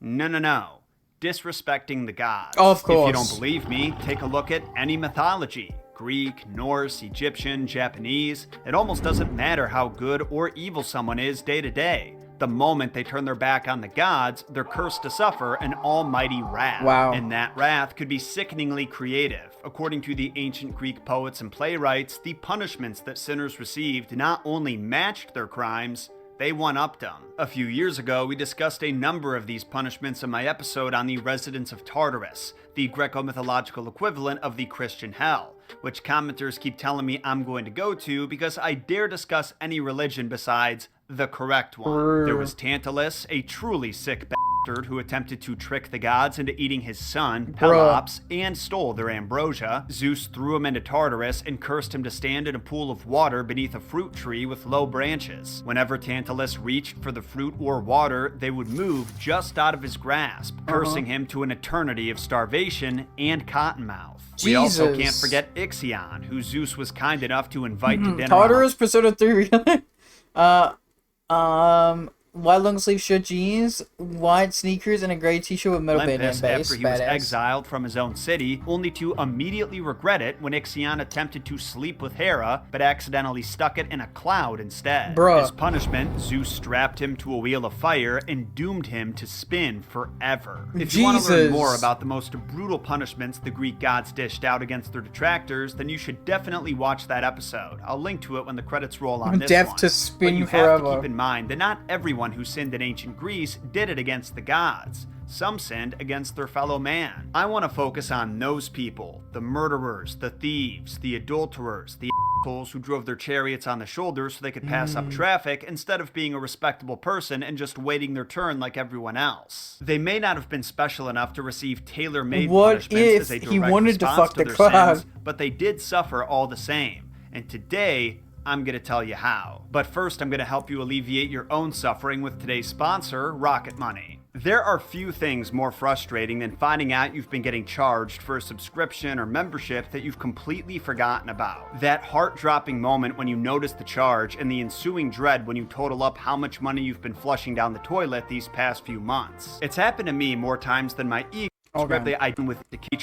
No. Disrespecting the gods. Oh, of If you course. don't believe me, take a look at any mythology. Greek, Norse, Egyptian, Japanese. It almost doesn't matter how good or evil someone is day to day. The moment they turn their back on the gods, they're cursed to suffer an almighty wrath. Wow. And that wrath could be sickeningly creative. According to the ancient Greek poets and playwrights, the punishments that sinners received not only matched their crimes, they one-upped them. A few years ago, we discussed a number of these punishments in my episode on the residents of Tartarus, the Greco-mythological equivalent of the Christian hell, which commenters keep telling me I'm going to go to because I dare discuss any religion besides the correct one. There was Tantalus, a truly sick bastard who attempted to trick the gods into eating his son, Pelops, and stole their ambrosia. Zeus threw him into Tartarus and cursed him to stand in a pool of water beneath a fruit tree with low branches. Whenever Tantalus reached for the fruit or water, they would move just out of his grasp, cursing him to an eternity of starvation and cottonmouth. We also can't forget Ixion, who Zeus was kind enough to invite to dinner. Tartarus, Persona 3, white long sleeve shirt jeans, white sneakers, and a gray t-shirt with metal band Olympus and bass. after he was Badass. exiled from his own city, only to immediately regret it when Ixion attempted to sleep with Hera, but accidentally stuck it in a cloud instead. Bruh. As punishment, Zeus strapped him to a wheel of fire and doomed him to spin forever. If you want to learn more about the most brutal punishments the Greek gods dished out against their detractors, then you should definitely watch that episode. I'll link to it when the credits roll on this Death one. to spin But you forever. have to keep in mind that not everyone who sinned in ancient Greece did it against the gods. Some sinned against their fellow man. I want to focus on those people, the murderers, the thieves, the adulterers, the assholes who drove their chariots on the shoulders so they could pass up traffic instead of being a respectable person and just waiting their turn like everyone else. They may not have been special enough to receive tailor-made What punishments if as a he direct wanted to response fuck to the their crowd? sins, but they did suffer all the same. And today, I'm going to tell you how. But first, I'm going to help you alleviate your own suffering with today's sponsor, Rocket Money. There are few things more frustrating than finding out you've been getting charged for a subscription or membership that you've completely forgotten about. That heart-dropping moment when you notice the charge and the ensuing dread when you total up how much money you've been flushing down the toilet these past few months. It's happened to me more times than my ego. Okay. I with the key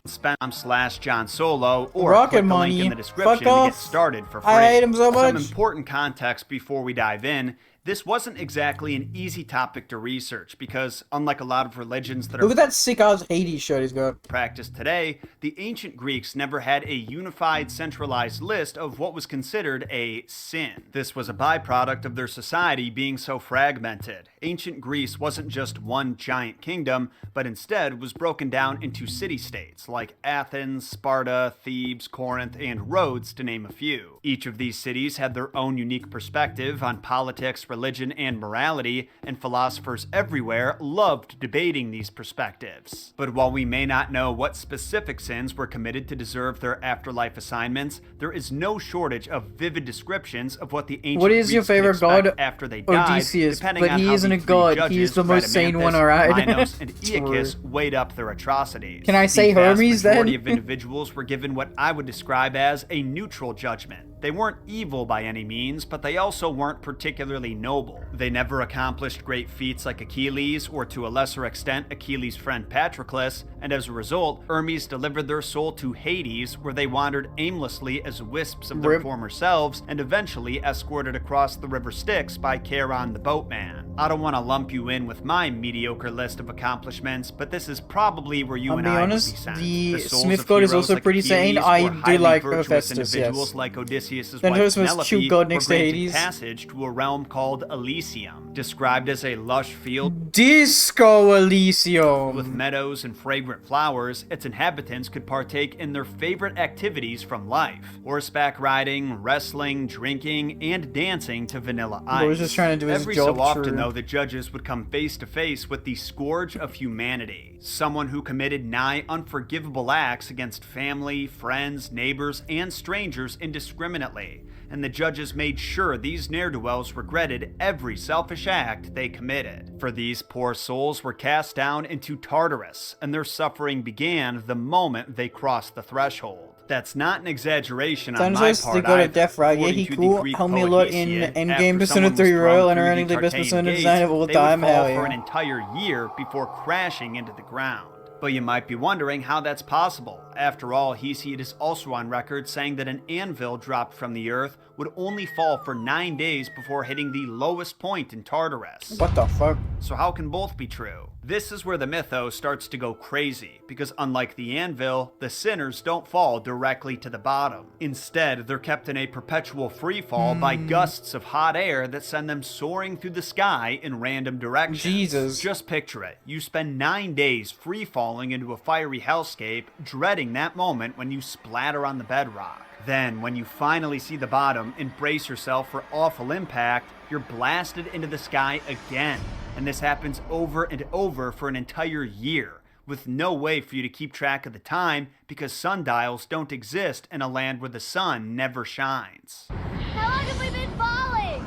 spam/John Solo or Rocket click the Money. link in the description Fuck to get off. started for free. I hate him so much. Some important context before we dive in. This wasn't exactly an easy topic to research because, unlike a lot of religions that Look are at that sick ass Hades shirt he's got. practiced today, the ancient Greeks never had a unified, centralized list of what was considered a sin. This was a byproduct of their society being so fragmented. Ancient Greece wasn't just one giant kingdom, but instead was broken down into city-states like Athens, Sparta, Thebes, Corinth, and Rhodes, to name a few. Each of these cities had their own unique perspective on politics, religion, and morality, and philosophers everywhere loved debating these perspectives. But while we may not know what specific sins were committed to deserve their afterlife assignments, there is no shortage of vivid descriptions of what the ancient What is your Greeks could favorite expect god? after they died, Odysseus, depending but on he how isn't the a three god. judges, He's the most sane one, Rhadamanthus, alright? Minos, and Aeacus True. weighed up their atrocities. Can I say The vast Hermes, majority then? of individuals were given what I would describe as a neutral judgment. They weren't evil by any means, but they also weren't particularly noble. They never accomplished great feats like Achilles, or to a lesser extent, Achilles' friend Patroclus, and as a result, Hermes delivered their soul to Hades, where they wandered aimlessly as wisps of their Rip. former selves, and eventually escorted across the river Styx by Charon the boatman. I don't want to lump you in with my mediocre list of accomplishments, but this is probably where you I'll and be I honest, would be sent. the souls Smith of god is heroes also like pretty sane. Achilles I or do highly like virtuous Hephaestus, individuals yes. like Odysseus' Then wife who's most Penelope cute god next were to granted Hades? passage to a realm called Elysium, described as a lush field Disco Elysium. with meadows and fragrant flowers. Its inhabitants could partake in their favorite activities from life: horseback riding, wrestling, drinking, and dancing to Vanilla Ice. Bro was just trying to do his Every job, so often, true. though, the judges would come face to face with the scourge of humanity, someone who committed nigh unforgivable acts against family, friends, neighbors, and strangers indiscriminately, and the judges made sure these ne'er-do-wells regretted every selfish act they committed. For these poor souls were cast down into Tartarus, and their suffering began the moment they crossed the threshold. That's not an exaggeration on my Santos, part. they got a either. death right. Yeah, According he to the cool. Greek Helped me a poet lot in Hesiod, Endgame after Persona someone was 3 thrown Royal and through earning the the best Tarteian Persona gates, design of all they time. would fall Hell for an yeah. entire year before crashing into the ground. But you might be wondering how that's possible. After all, Hesiod is also on record saying that an anvil dropped from the earth would only fall for 9 days before hitting the lowest point in Tartarus. What the fuck? So how can both be true? This is where the mythos starts to go crazy, because unlike the anvil, the sinners don't fall directly to the bottom. Instead, they're kept in a perpetual free fall by gusts of hot air that send them soaring through the sky in random directions. Jesus. Just picture it. You spend 9 days free falling into a fiery hellscape, dreading that moment when you splatter on the bedrock. Then, when you finally see the bottom and brace yourself for awful impact, you're blasted into the sky again. And this happens over and over for an entire year, with no way for you to keep track of the time because sundials don't exist in a land where the sun never shines. How long have we been falling?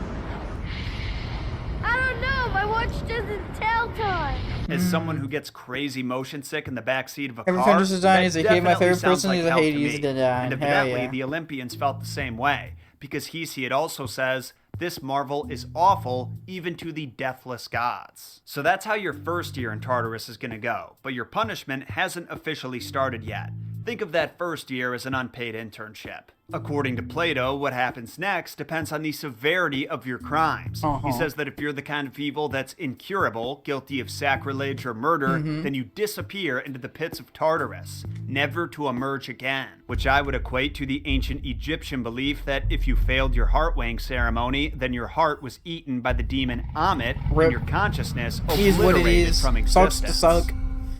I don't know. My watch doesn't tell time. As someone who gets crazy motion sick in the backseat of a Every car, Fantasy design that is a hate. My definitely favorite sounds person like is a hell to Hades me. design. And Hell evidently, yeah. the Olympians felt the same way, because Hesiod also says, "This marvel is awful even to the deathless gods." So that's how your first year in Tartarus is going to go, but your punishment hasn't officially started yet. Think of that first year as an unpaid internship. According to Plato, what happens next depends on the severity of your crimes. He says that if you're the kind of evil that's incurable, guilty of sacrilege or murder, then you disappear into the pits of Tartarus, never to emerge again. Which I would equate to the ancient Egyptian belief that if you failed your heart weighing ceremony, then your heart was eaten by the demon Ammit, and your consciousness Is what it obliterated is. from Sucks existence. to suck.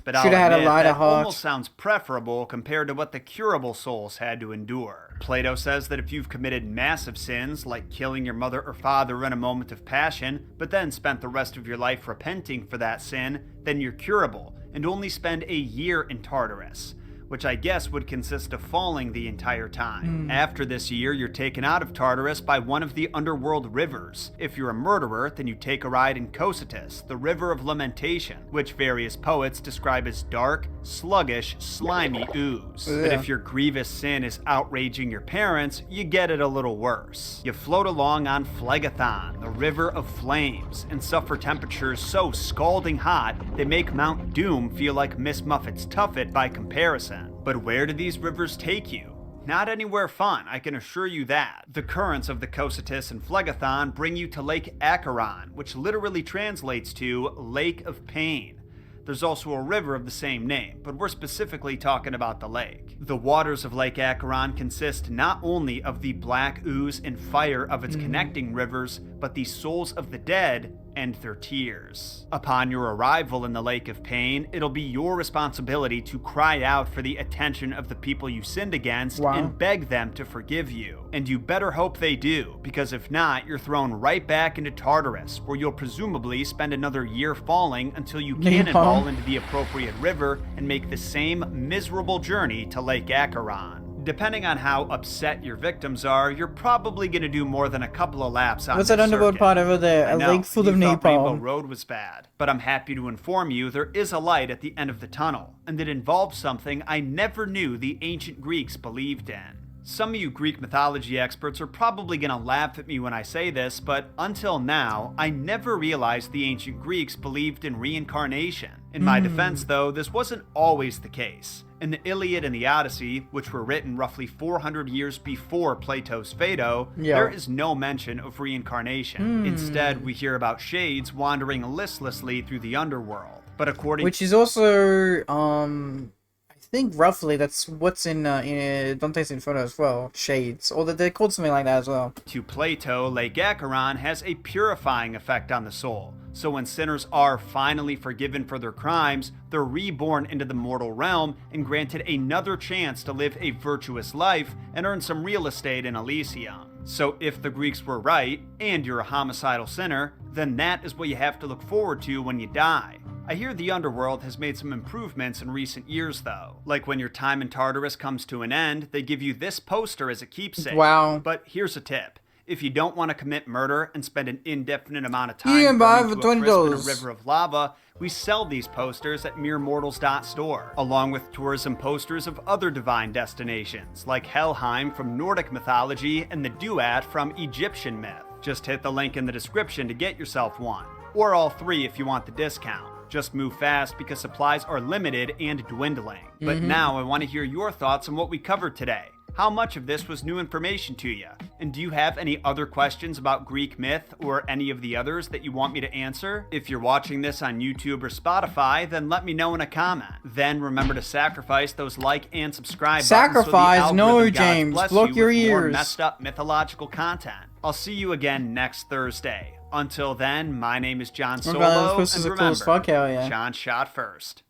But I'll Shoulda had a admit, lot that of heart. almost sounds preferable compared to what the curable souls had to endure. Plato says that if you've committed massive sins, like killing your mother or father in a moment of passion, but then spent the rest of your life repenting for that sin, then you're curable, and only spend a year in Tartarus, which I guess would consist of falling the entire time. After this year, you're taken out of Tartarus by one of the underworld rivers. If you're a murderer, then you take a ride in Cocytus, the river of lamentation, which various poets describe as dark, sluggish, slimy ooze. But if your grievous sin is outraging your parents, you get it a little worse. You float along on Phlegethon, the river of flames, and suffer temperatures so scalding hot they make Mount Doom feel like Miss Muffet's Tuffet by comparison. But where do these rivers take you? Not anywhere fun, I can assure you that. The currents of the Cocytus and Phlegethon bring you to Lake Acheron, which literally translates to Lake of Pain. There's also a river of the same name, but we're specifically talking about the lake. The waters of Lake Acheron consist not only of the black ooze and fire of its connecting rivers, but the souls of the dead and their tears. Upon your arrival in the Lake of Pain, it'll be your responsibility to cry out for the attention of the people you sinned against and beg them to forgive you. And you better hope they do, because if not, you're thrown right back into Tartarus, where you'll presumably spend another year falling until you cannonball into the appropriate river and make the same miserable journey to Lake Acheron. Depending on how upset your victims are, you're probably going to do more than a couple of laps on What's this that underworld circuit. part over there? I A know, lake full you of thought Rainbow napalm. Road was bad, but I'm happy to inform you there is a light at the end of the tunnel, and it involves something I never knew the ancient Greeks believed in. Some of you Greek mythology experts are probably going to laugh at me when I say this, but until now, I never realized the ancient Greeks believed in reincarnation. In my defense, though, this wasn't always the case. In the Iliad and the Odyssey, which were written roughly 400 years before Plato's Phaedo, there is no mention of reincarnation. Instead, we hear about shades wandering listlessly through the underworld. But according Which is also, I think roughly that's what's in Dante's Inferno as well. Shades. Or they're called something like that as well. to Plato, Lake Acheron has a purifying effect on the soul. So when sinners are finally forgiven for their crimes, they're reborn into the mortal realm and granted another chance to live a virtuous life and earn some real estate in Elysium. So if the Greeks were right, and you're a homicidal sinner, then that is what you have to look forward to when you die. I hear the underworld has made some improvements in recent years though. Like when your time in Tartarus comes to an end, they give you this poster as a keepsake. Wow. But here's a tip. If you don't want to commit murder and spend an indefinite amount of time You can buy burning for to a crisp in a $20. river of lava, we sell these posters at meremortals.store, along with tourism posters of other divine destinations, like Helheim from Nordic mythology and the Duat from Egyptian myth. Just hit the link in the description to get yourself one, or all three if you want the discount. Just move fast because supplies are limited and dwindling. But now I want to hear your thoughts on what we covered today. How much of this was new information to you? And do you have any other questions about Greek myth or any of the others that you want me to answer? If you're watching this on YouTube or Spotify, then let me know in a comment. Then remember to sacrifice those like and subscribe buttons Sacrifice? so the No, algorithm gods James. bless Block you your with more ears. messed up mythological content. I'll see you again next Thursday. Until then, my name is John Oh Solo, god, this poster's and a cool as remember, fuck, hell yeah. John shot first.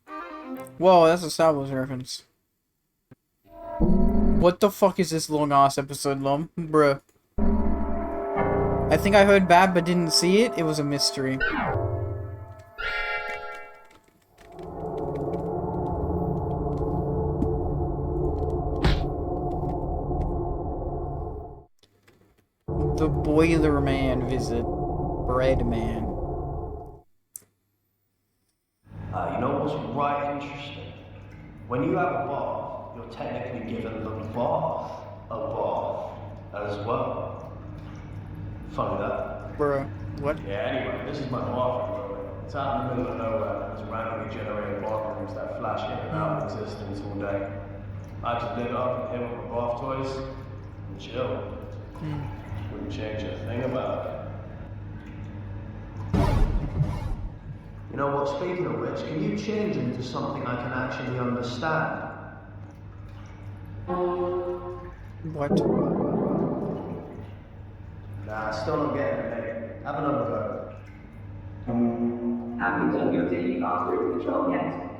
Whoa, that's a Star Wars reference. What the fuck is this long ass episode, Lum? Bruh. I think I heard bad but didn't see it. It was a mystery. The Boiler Man visit. Bread Man. You know what's right interesting? When you have a bath, you're technically given the bath a bath as well. Funny that. Bruh. What? Yeah, anyway, this is my bathroom. It's out in the middle of nowhere. There's randomly generated bathrooms that flash in and out of existence all day. I just live up and hit with my bath toys and chill. Wouldn't change a thing about it. You know what, speaking of which, can you change into something I can actually understand? What? Nah, still not getting it, mate. Have another go. Have you done your daily bathroom patrol yet?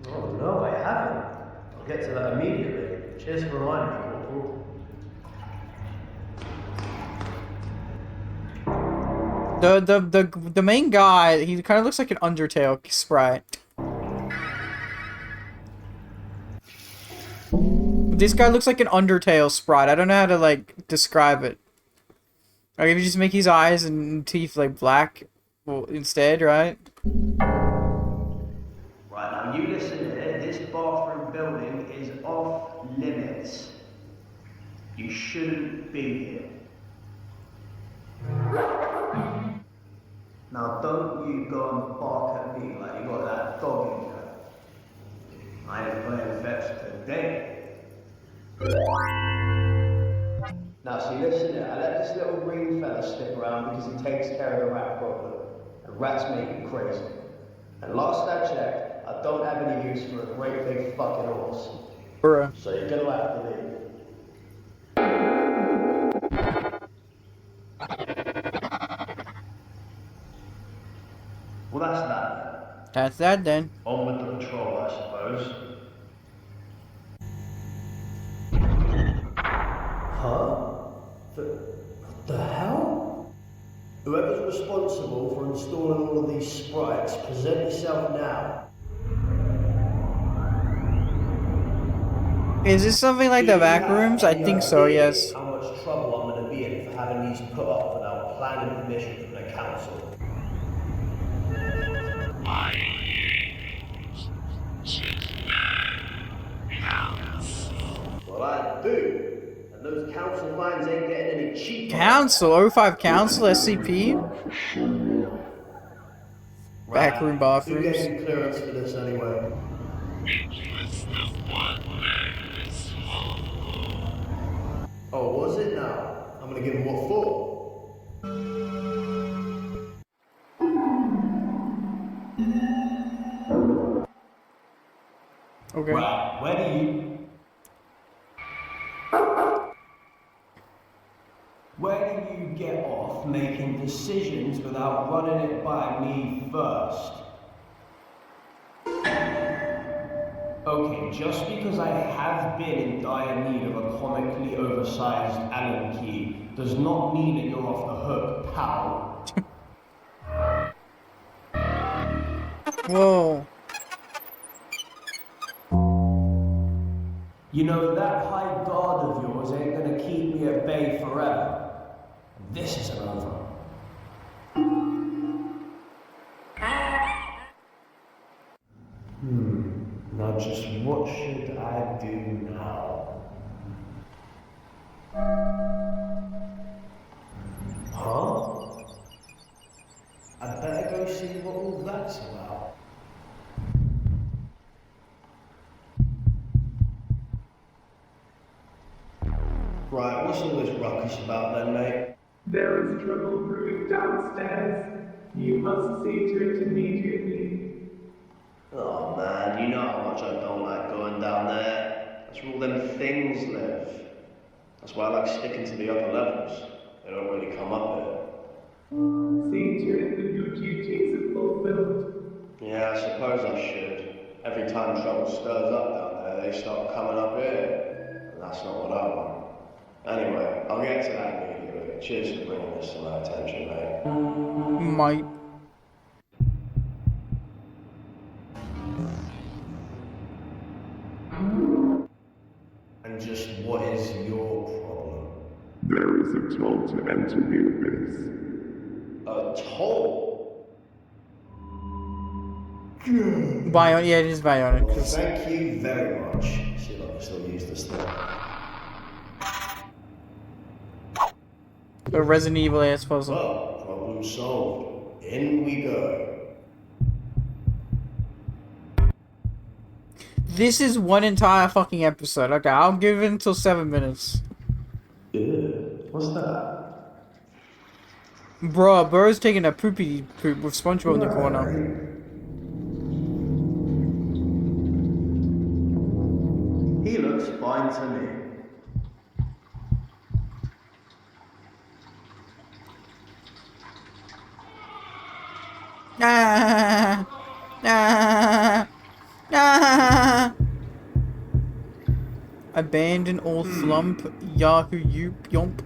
Oh, no, I haven't. I'll get to that immediately. Cheers for reminding me, Corporal. The main guy, he kind of looks like an Undertale sprite. This guy looks like an Undertale sprite. I don't know how to like describe it. Like if you just make his eyes and teeth like black, well, instead, right? Right, now you listen here. This bathroom building is off limits. You shouldn't be here. Now don't you go and bark at me like you got that dog in you. I ain't playing fetch today. Now see, listen here, I let this little green fella stick around because he takes care of the rat problem. And rats make me crazy. And last I checked, I don't have any use for a great big fucking horse. Bruh. So you're gonna have to leave. Well, that's that. That's that then. On with the patrol, I suppose. Huh? What the hell? Whoever's responsible for installing all of these sprites, present yourself now. Is this something like the back rooms? I think so, yes. How much trouble I'm going to be in for having these put up without planning permission from the council? Well, I do. And those council fines ain't getting any cheaper. Council? 05 Council? SCP? Backroom bathrooms. Who gave you clearance for this anyway? Oh, was it now? I'm gonna give him what for? Okay. Right, where do you... Where do you get off making decisions without running it by me first? Okay, just because I have been in dire need of a comically oversized Allen key does not mean that you're off the hook, pal. Whoa. You know, that high guard of yours ain't gonna keep me at bay forever. This isn't over. Now just what should I do now? Huh? I better go see what all that's about. Right, what's all this ruckus about then, mate? There is trouble brewing downstairs. You must see to it immediately. Oh man, you know how much I don't like going down there. That's where all them things live. That's why I like sticking to the upper levels. They don't really come up here. See to it that your duties are fulfilled. Yeah, I suppose I should. Every time trouble stirs up down there, they start coming up here. And that's not what I want. Anyway, I'll get to that immediately. Cheers for bringing this to my attention, mate. Might. And just what is your problem? There is a toll to enter the abyss. A toll? Bionic, yeah, it is bionic. Well, thank you very much. See if I can still use this thing. A Resident Evil ass puzzle. Well, problem solved. In we go. This is one entire fucking episode. Okay, I'll give it until 7 minutes. Ew, what's that? Bruh, Burrow's taking a poopy poop with SpongeBob in the corner. He looks fine to me. Ah, ah, ah. Abandon all flump, Yahoo, yoop, yomp.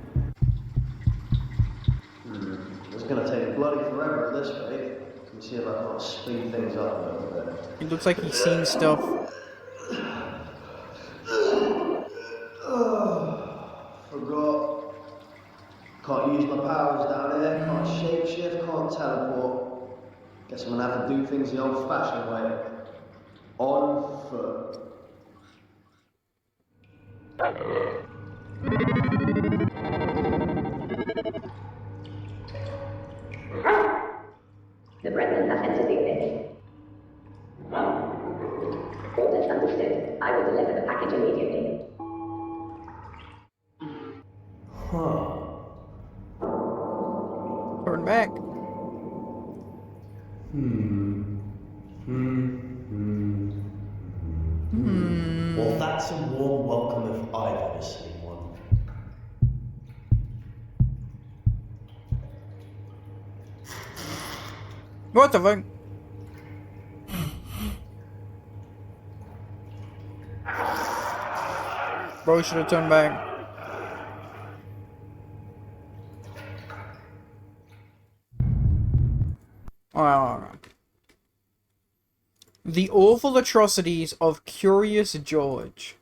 It's gonna take bloody forever at this rate. Let me see if I can speed things up a little bit. It looks like he's seen stuff. Forgot. Can't use my powers down here. Can't shapeshift. Can't teleport. Guess I'm gonna have to do things the old-fashioned way. On foot. The Brethren have entered the abyss. Orders understood. I will deliver the package immediately. back. Well, that's a warm welcome if I've ever seen one. What the fuck? Bro should have turned back. Alright. The awful atrocities of Curious George.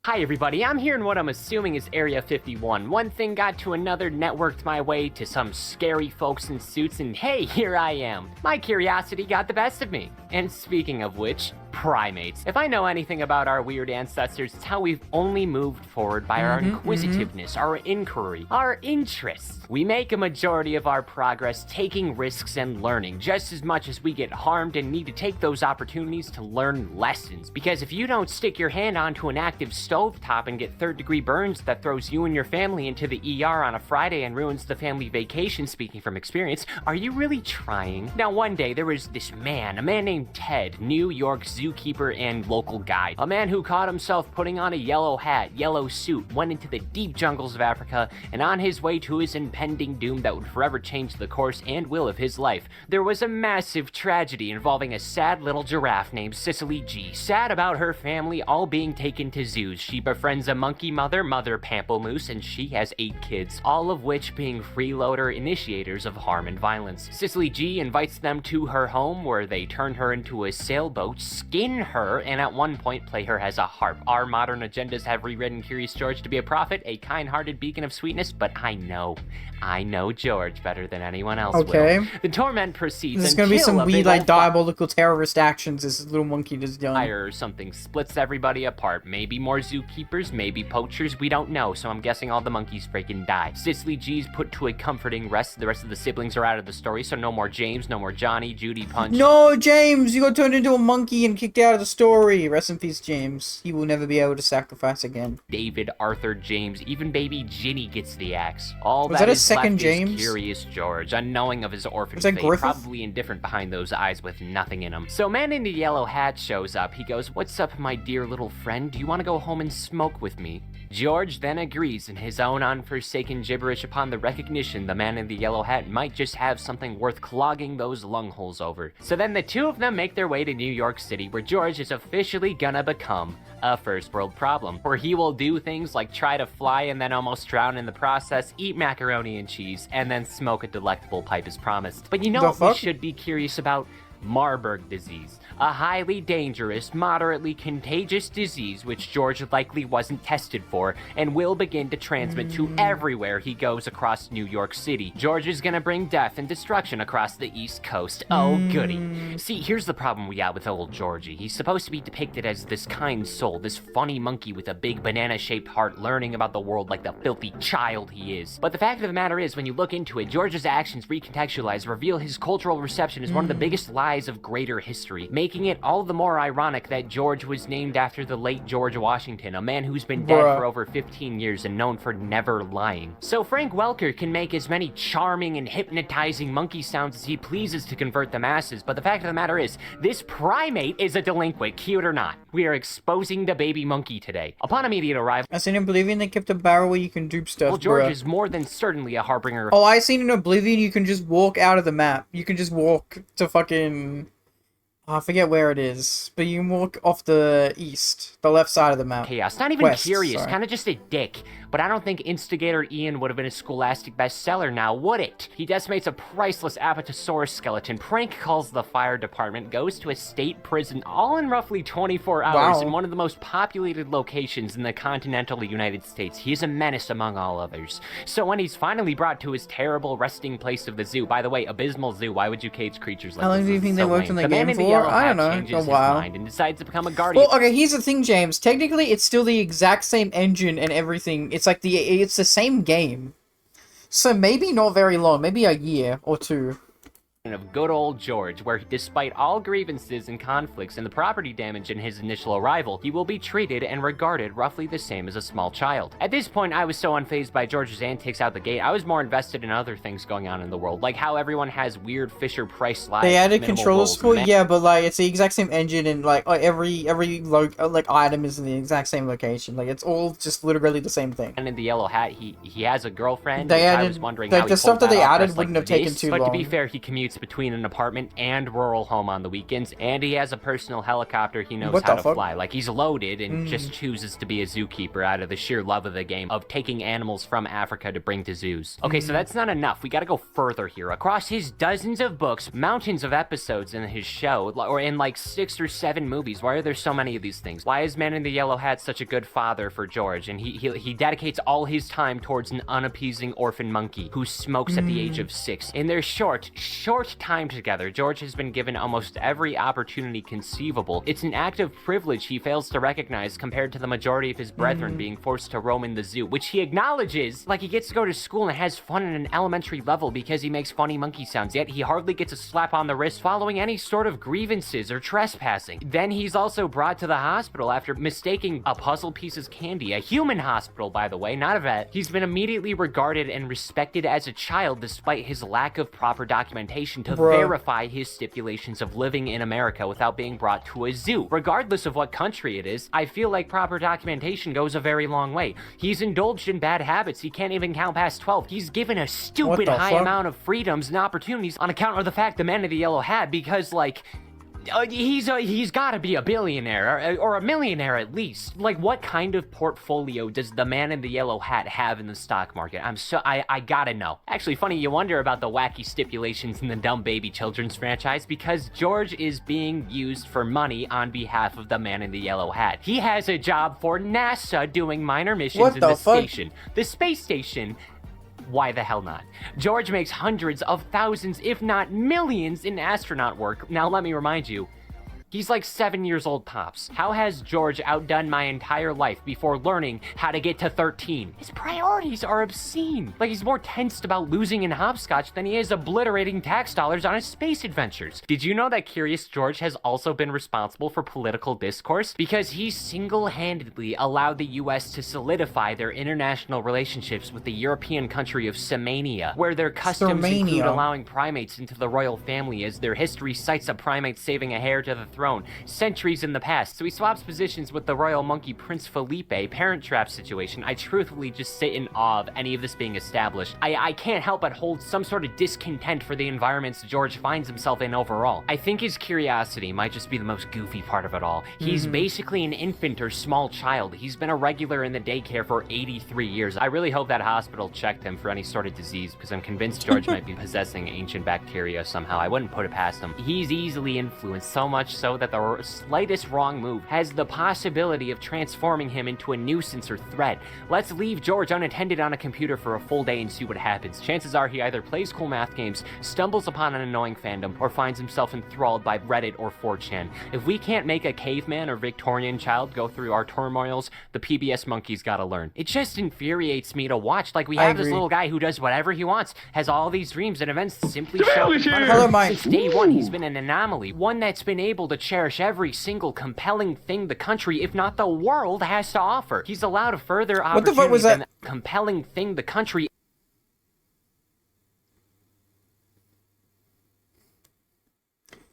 Hi everybody, I'm here in what I'm assuming is Area 51. One thing got to another, networked my way to some scary folks in suits, and hey, here I am. My curiosity got the best of me. And speaking of which, primates. If I know anything about our weird ancestors, it's how we've only moved forward by our inquisitiveness, our inquiry, our interests. We make a majority of our progress taking risks and learning, just as much as we get harmed and need to take those opportunities to learn lessons. Because if you don't stick your hand onto an active stovetop and get third-degree burns that throws you and your family into the ER on a Friday and ruins the family vacation, speaking from experience, are you really trying? Now, one day, there was this man, a man named Ted, New York's zookeeper and local guide. A man who caught himself putting on a yellow hat, yellow suit, went into the deep jungles of Africa, and on his way to his impending doom that would forever change the course and will of his life, there was a massive tragedy involving a sad little giraffe named Cicely G. Sad about her family all being taken to zoos. She befriends a monkey mother, Mother Pamplemousse, and she has 8 kids, all of which being freeloader initiators of harm and violence. Cicely G invites them to her home where they turn her into a sailboat, skin her, and at one point play her as a harp. Our modern agendas have rewritten Curious George to be a prophet, a kind-hearted beacon of sweetness, but I know George better than anyone else will. The torment proceeds. There's gonna be some weird, like, diabolical terrorist actions this little monkey just done. Fire or something splits everybody apart. Maybe more zookeepers, maybe poachers, we don't know, so I'm guessing all the monkeys freaking die. Cicely G's put to a comforting rest. The rest of the siblings are out of the story, so no more James, no more Johnny, Judy, Punch. No, James! You got turned into a monkey and kicked out of the story. Rest in peace, James. He will never be able to sacrifice again. David, Arthur, James, even baby Ginny gets the axe. All Was that that a is second left James? is Curious George, unknowing of his orphan Was that fate, Griffith? probably indifferent behind those eyes with nothing in them. So man in the yellow hat shows up. He goes, "What's up, my dear little friend? Do you want to go home and smoke with me?" George then agrees in his own unforsaken gibberish upon the recognition the man in the yellow hat might just have something worth clogging those lung holes over. So then the two of them make their way to New York City, where George is officially gonna become a first world problem, where he will do things like try to fly and then almost drown in the process, eat macaroni and cheese, and then smoke a delectable pipe as promised. But you know what we should be curious about? Marburg disease, a highly dangerous, moderately contagious disease which George likely wasn't tested for and will begin to transmit to everywhere he goes across New York City. George is gonna bring death and destruction across the East Coast. Oh goody. See, here's the problem we got with old Georgie. He's supposed to be depicted as this kind soul, this funny monkey with a big banana-shaped heart learning about the world like the filthy child he is. But the fact of the matter is, when you look into it, George's actions recontextualized reveal his cultural reception as one of the biggest lies of greater history, making it all the more ironic that George was named after the late George Washington, a man who's been dead for over 15 years and known for never lying. So Frank Welker can make as many charming and hypnotizing monkey sounds as he pleases to convert the masses, but the fact of the matter is, this primate is a delinquent, cute or not. We are exposing the baby monkey today. Upon immediate arrival, I seen in Oblivion they kept a barrel where you can dupe stuff, well, George bruh. is more than certainly a harbinger of Oh, I seen in Oblivion you can just walk out of the map. You can just walk to fucking... I forget where it is, but you can walk off the east, the left side of the map. chaos. Not even West, curious, sorry. kind of just a dick. But I don't think Instigator Ian would have been a Scholastic bestseller now, would it? He decimates a priceless Apatosaurus skeleton, prank calls the fire department, goes to a state prison, all in roughly 24 hours Wow. in one of the most populated locations in the continental United States. He is a menace among all others. So when he's finally brought to his terrible resting place of the zoo, by the way, abysmal zoo, why would you cage creatures like How long this? do you This think is they so worked on lame. the man game in the for? yellow I hat don't know, changes a his while. mind and decides to become a guardian. Well, okay, here's the thing, James. Technically, it's still the exact same engine and everything. It's like it's the same game. So maybe not very long. Maybe a year or two. of good old George, where despite all grievances and conflicts and the property damage in his initial arrival, he will be treated and regarded roughly the same as a small child. At this point, I was so unfazed by George's antics out the gate, I was more invested in other things going on in the world, like how everyone has weird Fisher-Price slides. They added minimal controller rolls, support, and yeah, but like it's the exact same engine and like every item is in the exact same location. Like it's all just literally the same thing. And in the yellow hat, he has a girlfriend. They which I added was wondering like how the he stuff pulled that they off added dressed wouldn't like have taken this. too But long. to be fair, he commutes between an apartment and rural home on the weekends, and he has a personal helicopter he knows What how the to fuck? fly. Like he's loaded and Mm. just chooses to be a zookeeper out of the sheer love of the game of taking animals from Africa to bring to zoos. Okay, so that's not enough. We gotta go further here. Across his dozens of books, mountains of episodes in his show, or in like 6 or 7 movies. Why are there so many of these things? Why is Man in the Yellow Hat such a good father for George? And he dedicates all his time towards an unappeasing orphan monkey who smokes at the age of 6. In their short time together, George has been given almost every opportunity conceivable. It's an act of privilege he fails to recognize compared to the majority of his brethren being forced to roam in the zoo, which he acknowledges like he gets to go to school and has fun at an elementary level because he makes funny monkey sounds, yet he hardly gets a slap on the wrist following any sort of grievances or trespassing. Then he's also brought to the hospital after mistaking a puzzle piece as candy, a human hospital by the way, not a vet. He's been immediately regarded and respected as a child despite his lack of proper documentation to Bruh. verify his stipulations of living in America without being brought to a zoo. Regardless of what country it is, I feel like proper documentation goes a very long way. He's indulged in bad habits. He can't even count past 12. He's given a stupid the high fuck? amount of freedoms and opportunities on account of the fact the Man in the Yellow Hat, because like he's got to be a billionaire or a millionaire at least. Like, what kind of portfolio does the Man in the Yellow Hat have in the stock market? I gotta know. Actually, funny you wonder about the wacky stipulations in the Dumb Baby Children's franchise, because George is being used for money on behalf of the Man in the Yellow Hat. He has a job for NASA doing minor missions What in the the fuck? station. The space station. Why the hell not? George makes hundreds of thousands, if not millions, in astronaut work. Now let me remind you, he's like 7 years old tops. How has George outdone my entire life before learning how to get to 13? His priorities are obscene. Like, he's more tensed about losing in hopscotch than he is obliterating tax dollars on his space adventures. Did you know that Curious George has also been responsible for political discourse? Because he single-handedly allowed the US to solidify their international relationships with the European country of Semania, where their customs include Semania. allowing primates into the royal family, as their history cites a primate saving a heir to the throne centuries in the past. So he swaps positions with the royal monkey Prince Felipe. Parent Trap situation. I truthfully just sit in awe of any of this being established. I can't help but hold some sort of discontent for the environments George finds himself in overall. I think his curiosity might just be the most goofy part of it all. He's basically an infant or small child. He's been a regular in the daycare for 83 years. I really hope that hospital checked him for any sort of disease, because I'm convinced George might be possessing ancient bacteria somehow. I wouldn't put it past him. He's easily influenced, so much so that the slightest wrong move has the possibility of transforming him into a nuisance or threat. Let's leave George unattended on a computer for a full day and see what happens. Chances are he either plays cool math games, stumbles upon an annoying fandom, or finds himself enthralled by Reddit or 4chan. If we can't make a caveman or Victorian child go through our turmoils, the PBS monkey's gotta learn. It just infuriates me to watch. Like, we I have this agree. little guy who does whatever he wants, has all these dreams and events simply show up in front of Hello, him. Mike. Since day one, he's been an anomaly, one that's been able to cherish every single compelling thing the country, if not the world, has to offer. He's allowed a further What the fuck was opportunity than that? compelling thing the country.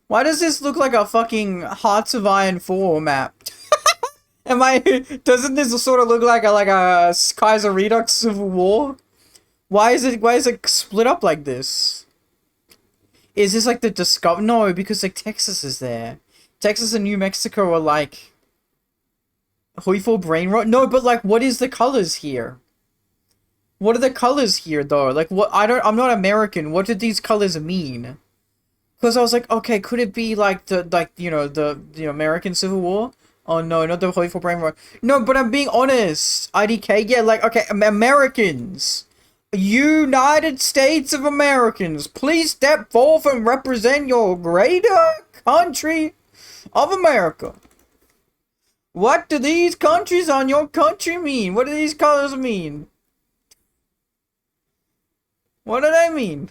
Why does this look like a fucking Hearts of Iron 4 map? Doesn't this sort of look like a Kaiser Redux Civil War? Why is it split up like this? Is this like the Discover? No, because like Texas is there. Texas and New Mexico are like Hoyful Brain Rot. No, but like, what is the colors here? What are the colors here though? Like, what? I'm not American. What did these colors mean? Because I was like, okay, could it be like the American Civil War? Oh no, not the Hoyful Brain Rot. No, but I'm being honest. IDK, yeah, like, okay, Americans. United States of Americans, please step forth and represent your greater country of America. What do these countries on your country mean? What do these colors mean? What do they mean?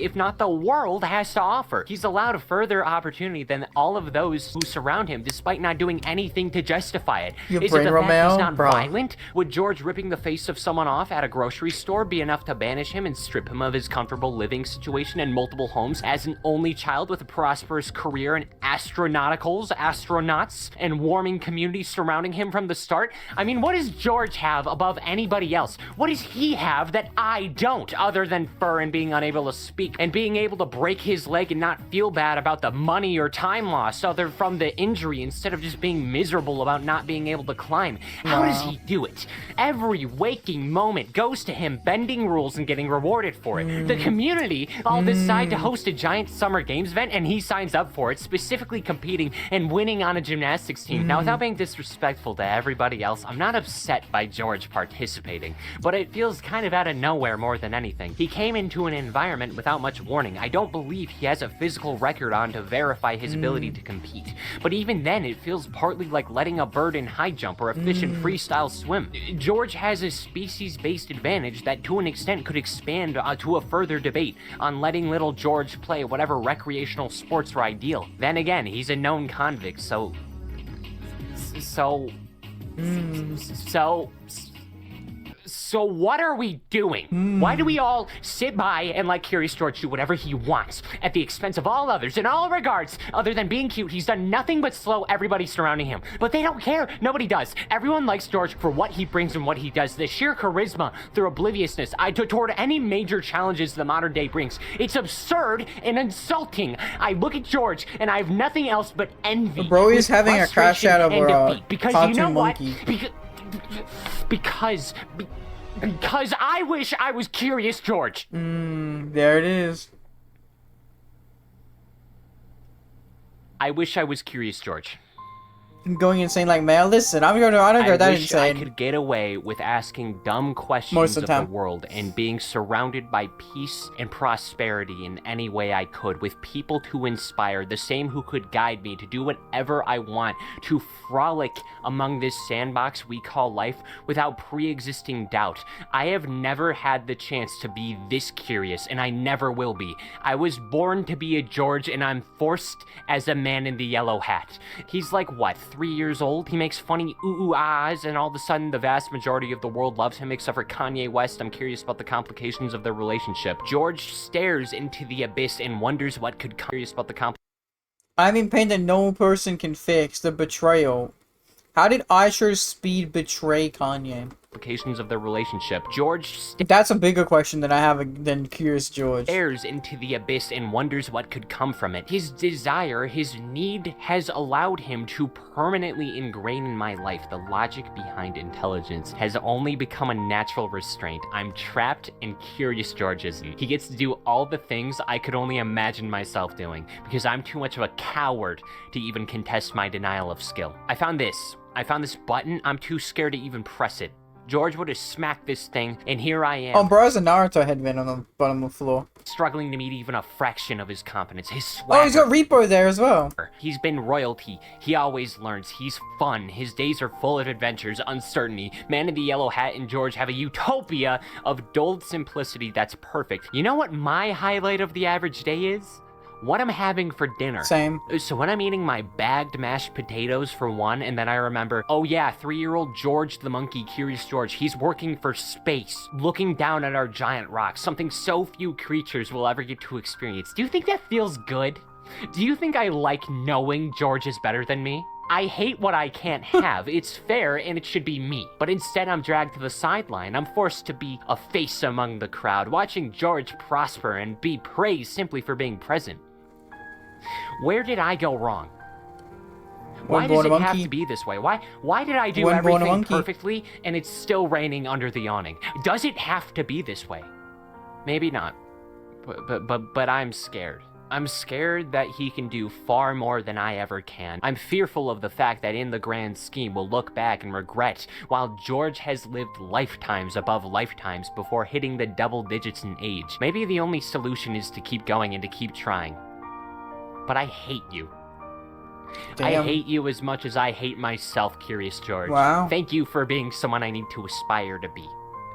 if not the world, has to offer. He's allowed a further opportunity than all of those who surround him, despite not doing anything to justify it. Your Is it brain, the fact Romeo? he's not Bro. violent? Would George ripping the face of someone off at a grocery store be enough to banish him and strip him of his comfortable living situation and multiple homes as an only child with a prosperous career in astronauts, and warming communities surrounding him from the start? I mean, what does George have above anybody else? What does he have that I don't, other than fur and being unable to speak and being able to break his leg and not feel bad about the money or time loss other from the injury instead of just being miserable about not being able to climb? How does he do it? Every waking moment goes to him bending rules and getting rewarded for it. The community all decide to host a giant summer games event and he signs up for it, specifically competing and winning on a gymnastics team. Now, without being disrespectful to everybody else, I'm not upset by George participating, but it feels kind of out of nowhere more than anything. He came into an environment without much warning. I don't believe he has a physical record on to verify his ability to compete, but even then it feels partly like letting a bird in high jump or a fish in freestyle swim. George has a species-based advantage that to an extent could expand to a further debate on letting little George play whatever recreational sports are ideal. Then again, he's a known convict, so what are we doing? Why do we all sit by and let Curious George do whatever he wants at the expense of all others? In all regards, other than being cute, he's done nothing but slow everybody surrounding him. But they don't care. Nobody does. Everyone likes George for what he brings and what he does. The sheer charisma through obliviousness toward any major challenges the modern day brings. It's absurd and insulting. I look at George and I have nothing else but envy. Bro, he's having a crash out of a because cartoon you know monkey. what? Because I wish I was Curious George. There it is. I wish I was Curious George. I'm going insane like, man, listen, I don't go that I wish insane. I could get away with asking dumb questions Most of of the the time. world and being surrounded by peace and prosperity in any way I could, with people to inspire, the same who could guide me to do whatever I want, to frolic among this sandbox we call life without pre-existing doubt. I have never had the chance to be this curious, and I never will be. I was born to be a George, and I'm forced as a man in the yellow hat. He's like, what, 3 years old? He makes funny ooh-ahs, and all of a sudden the vast majority of the world loves him except for Kanye West. I'm curious about the complications of their relationship. George stares into the abyss and wonders what could come. Curious about the I mean, pain that no person can fix. The betrayal. How did Usher's speed betray Kanye? complications of their relationship. George That's a bigger question than I have than Curious George. Stares into the abyss and wonders what could come from it. His desire, his need has allowed him to permanently ingrain in my life. The logic behind intelligence has only become a natural restraint. I'm trapped and Curious George isn't. He gets to do all the things I could only imagine myself doing because I'm too much of a coward to even contest my denial of skill. I found this button. I'm too scared to even press it. George would have smacked this thing, and here I am. Oh, bro, has a Naruto headband on the bottom of the floor. Struggling to meet even a fraction of his competence. His swagger. Oh, he's got Reaper there as well. He's been royalty. He always learns. He's fun. His days are full of adventures, uncertainty. Man in the Yellow Hat and George have a utopia of dulled simplicity that's perfect. You know what my highlight of the average day is? What I'm having for dinner. Same. So when I'm eating my bagged mashed potatoes for one, and then I remember, oh yeah, 3-year-old George the monkey, Curious George, he's working for space, looking down at our giant rocks, something so few creatures will ever get to experience. Do you think that feels good? Do you think I like knowing George is better than me? I hate what I can't have. It's fair and it should be me. But instead I'm dragged to the sideline. I'm forced to be a face among the crowd, watching George prosper and be praised simply for being present. Where did I go wrong? Why does it have to be this way? Why did I do everything perfectly and it's still raining under the awning? Does it have to be this way? Maybe not. But I'm scared. I'm scared that he can do far more than I ever can. I'm fearful of the fact that in the grand scheme we'll look back and regret, while George has lived lifetimes above lifetimes before hitting the double digits in age. Maybe the only solution is to keep going and to keep trying. But I hate you. Damn. I hate you as much as I hate myself, Curious George. Wow. Thank you for being someone I need to aspire to be.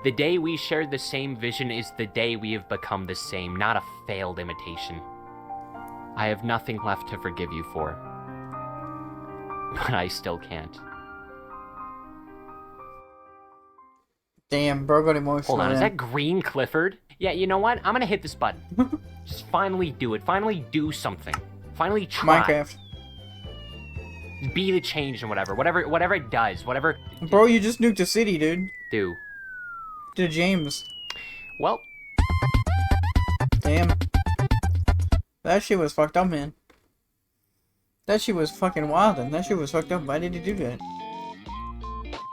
The day we shared the same vision is the day we have become the same, not a failed imitation. I have nothing left to forgive you for. But I still can't. Damn, bro got emotional. Hold on, is then. that Green Clifford? Yeah, you know what? I'm gonna hit this button. Just finally do it. Finally do something. Finally try. Minecraft. Be the change and whatever it does, whatever. Bro, you just nuked a city, dude. Do. To James. Well. Damn. That shit was fucked up, man. That shit was fucking wild, and that shit was fucked up. Why did he do that?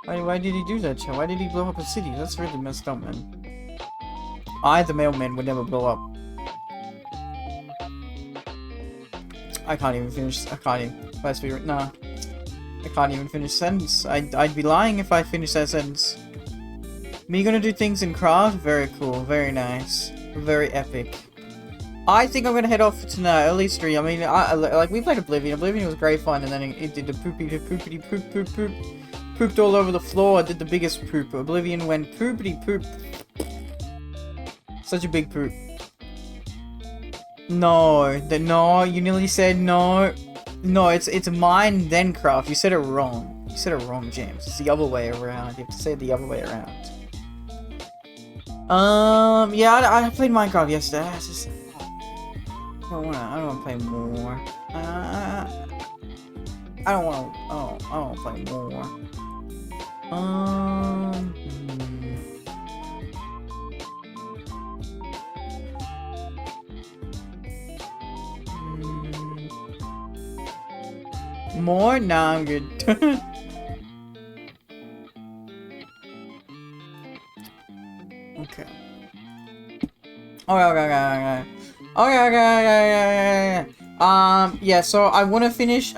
Why did he do that shit? Why did he blow up a city? That's really messed up, man. I, the mailman, would never blow up. I can't even finish. I can't even. Let's be nah. I can't even finish a sentence. I'd be lying if I finished that sentence. Me gonna do things in craft? Very cool. Very nice. Very epic. I think I'm gonna head off for tonight, early stream. I mean, like we played Oblivion. Oblivion was great fun, and then it did the poop. Pooped all over the floor. Did the biggest poop. Oblivion went poopity poop. Such a big poop. No, you nearly said no. No, it's mine then craft. You said it wrong. You said it wrong, James. It's the other way around. You have to say it the other way around. Yeah, I played Minecraft yesterday. I just I don't wanna play more. I don't wanna play more. More? Nah, I'm good. Okay. Okay. Yeah, so I wanna finish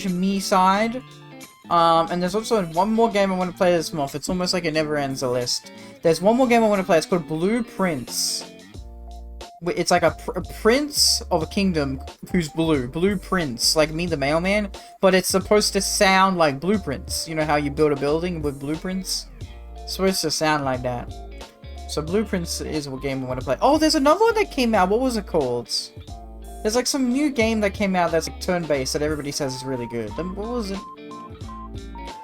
me side. And there's also one more game I want to play this month. It's almost like it never ends the list. There's one more game I want to play. It's called Blueprints. It's like a prince of a kingdom who's blue. Blueprints, like me the mailman. But it's supposed to sound like blueprints. You know how you build a building with blueprints? It's supposed to sound like that. So Blueprints is what game I want to play. Oh, there's another one that came out. What was it called? There's like some new game that came out that's like turn-based that everybody says is really good. Then what was it?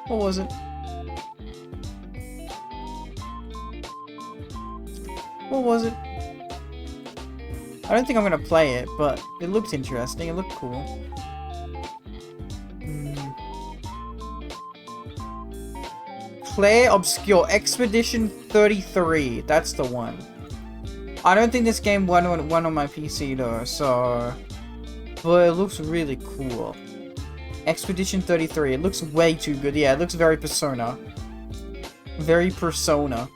What was it? What was it? I don't think I'm gonna play it, but it looked interesting. It looked cool. Claire Obscure Expedition 33. That's the one. I don't think this game won on my PC though, so... But it looks really cool. Expedition 33. It looks way too good. Yeah, it looks very Persona. Very Persona.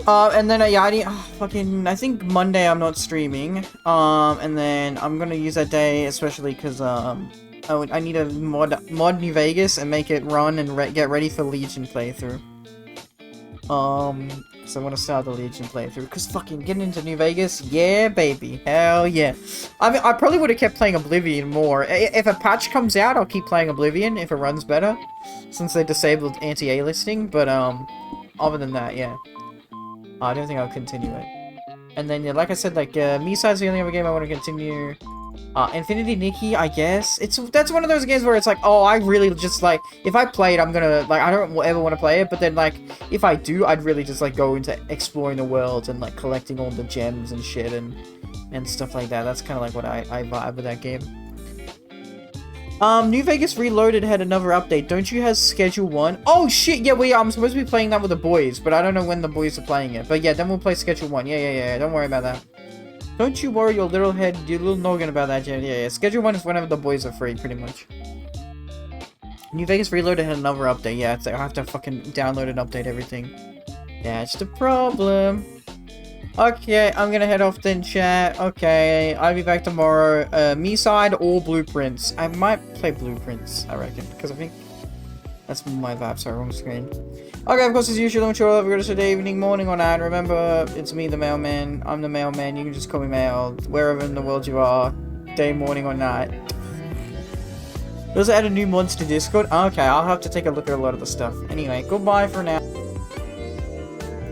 And then I think Monday I'm not streaming. And then I'm gonna use that day especially because I need to mod New Vegas and make it run and get ready for Legion playthrough. So I want to start the Legion playthrough, because fucking getting into New Vegas, yeah baby, hell yeah. I mean, I probably would have kept playing Oblivion more. If a patch comes out, I'll keep playing Oblivion if it runs better, since they disabled anti-A-listing, but other than that, yeah. I don't think I'll continue it. And then, yeah, like I said, like, Miside's the only other game I want to continue. Infinity Nikki, I guess. That's one of those games where it's like, oh, I really just, like, if I play it, I'm gonna, like, I don't ever want to play it, but then, like, if I do, I'd really just, like, go into exploring the world and, like, collecting all the gems and shit and stuff like that. That's kind of, like, what I vibe with that game. New Vegas Reloaded had another update. Don't you have Schedule 1? Oh, shit, yeah, I'm supposed to be playing that with the boys, but I don't know when the boys are playing it. But, yeah, then we'll play Schedule 1. Yeah, don't worry about that. Don't you worry your little head, your little noggin about that, Jen. Yeah. Schedule 1 is whenever the boys are free, pretty much. New Vegas Reloaded had another update. Yeah, it's like I have to fucking download and update everything. That's the problem. Okay, I'm gonna head off then, chat. Okay, I'll be back tomorrow. Me side or Blueprints. I might play Blueprints, I reckon, because I think that's my vibe. Sorry, wrong screen. Okay, of course, as usual, I'm sure have a good day, evening, morning, or night. Remember, it's me, the mailman. I'm the mailman. You can just call me Mail. Wherever in the world you are, day, morning, or night. Those added new mods to Discord? Okay, I'll have to take a look at a lot of the stuff. Anyway, goodbye for now.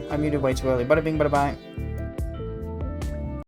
I muted way too early. Bada bing, bada bye.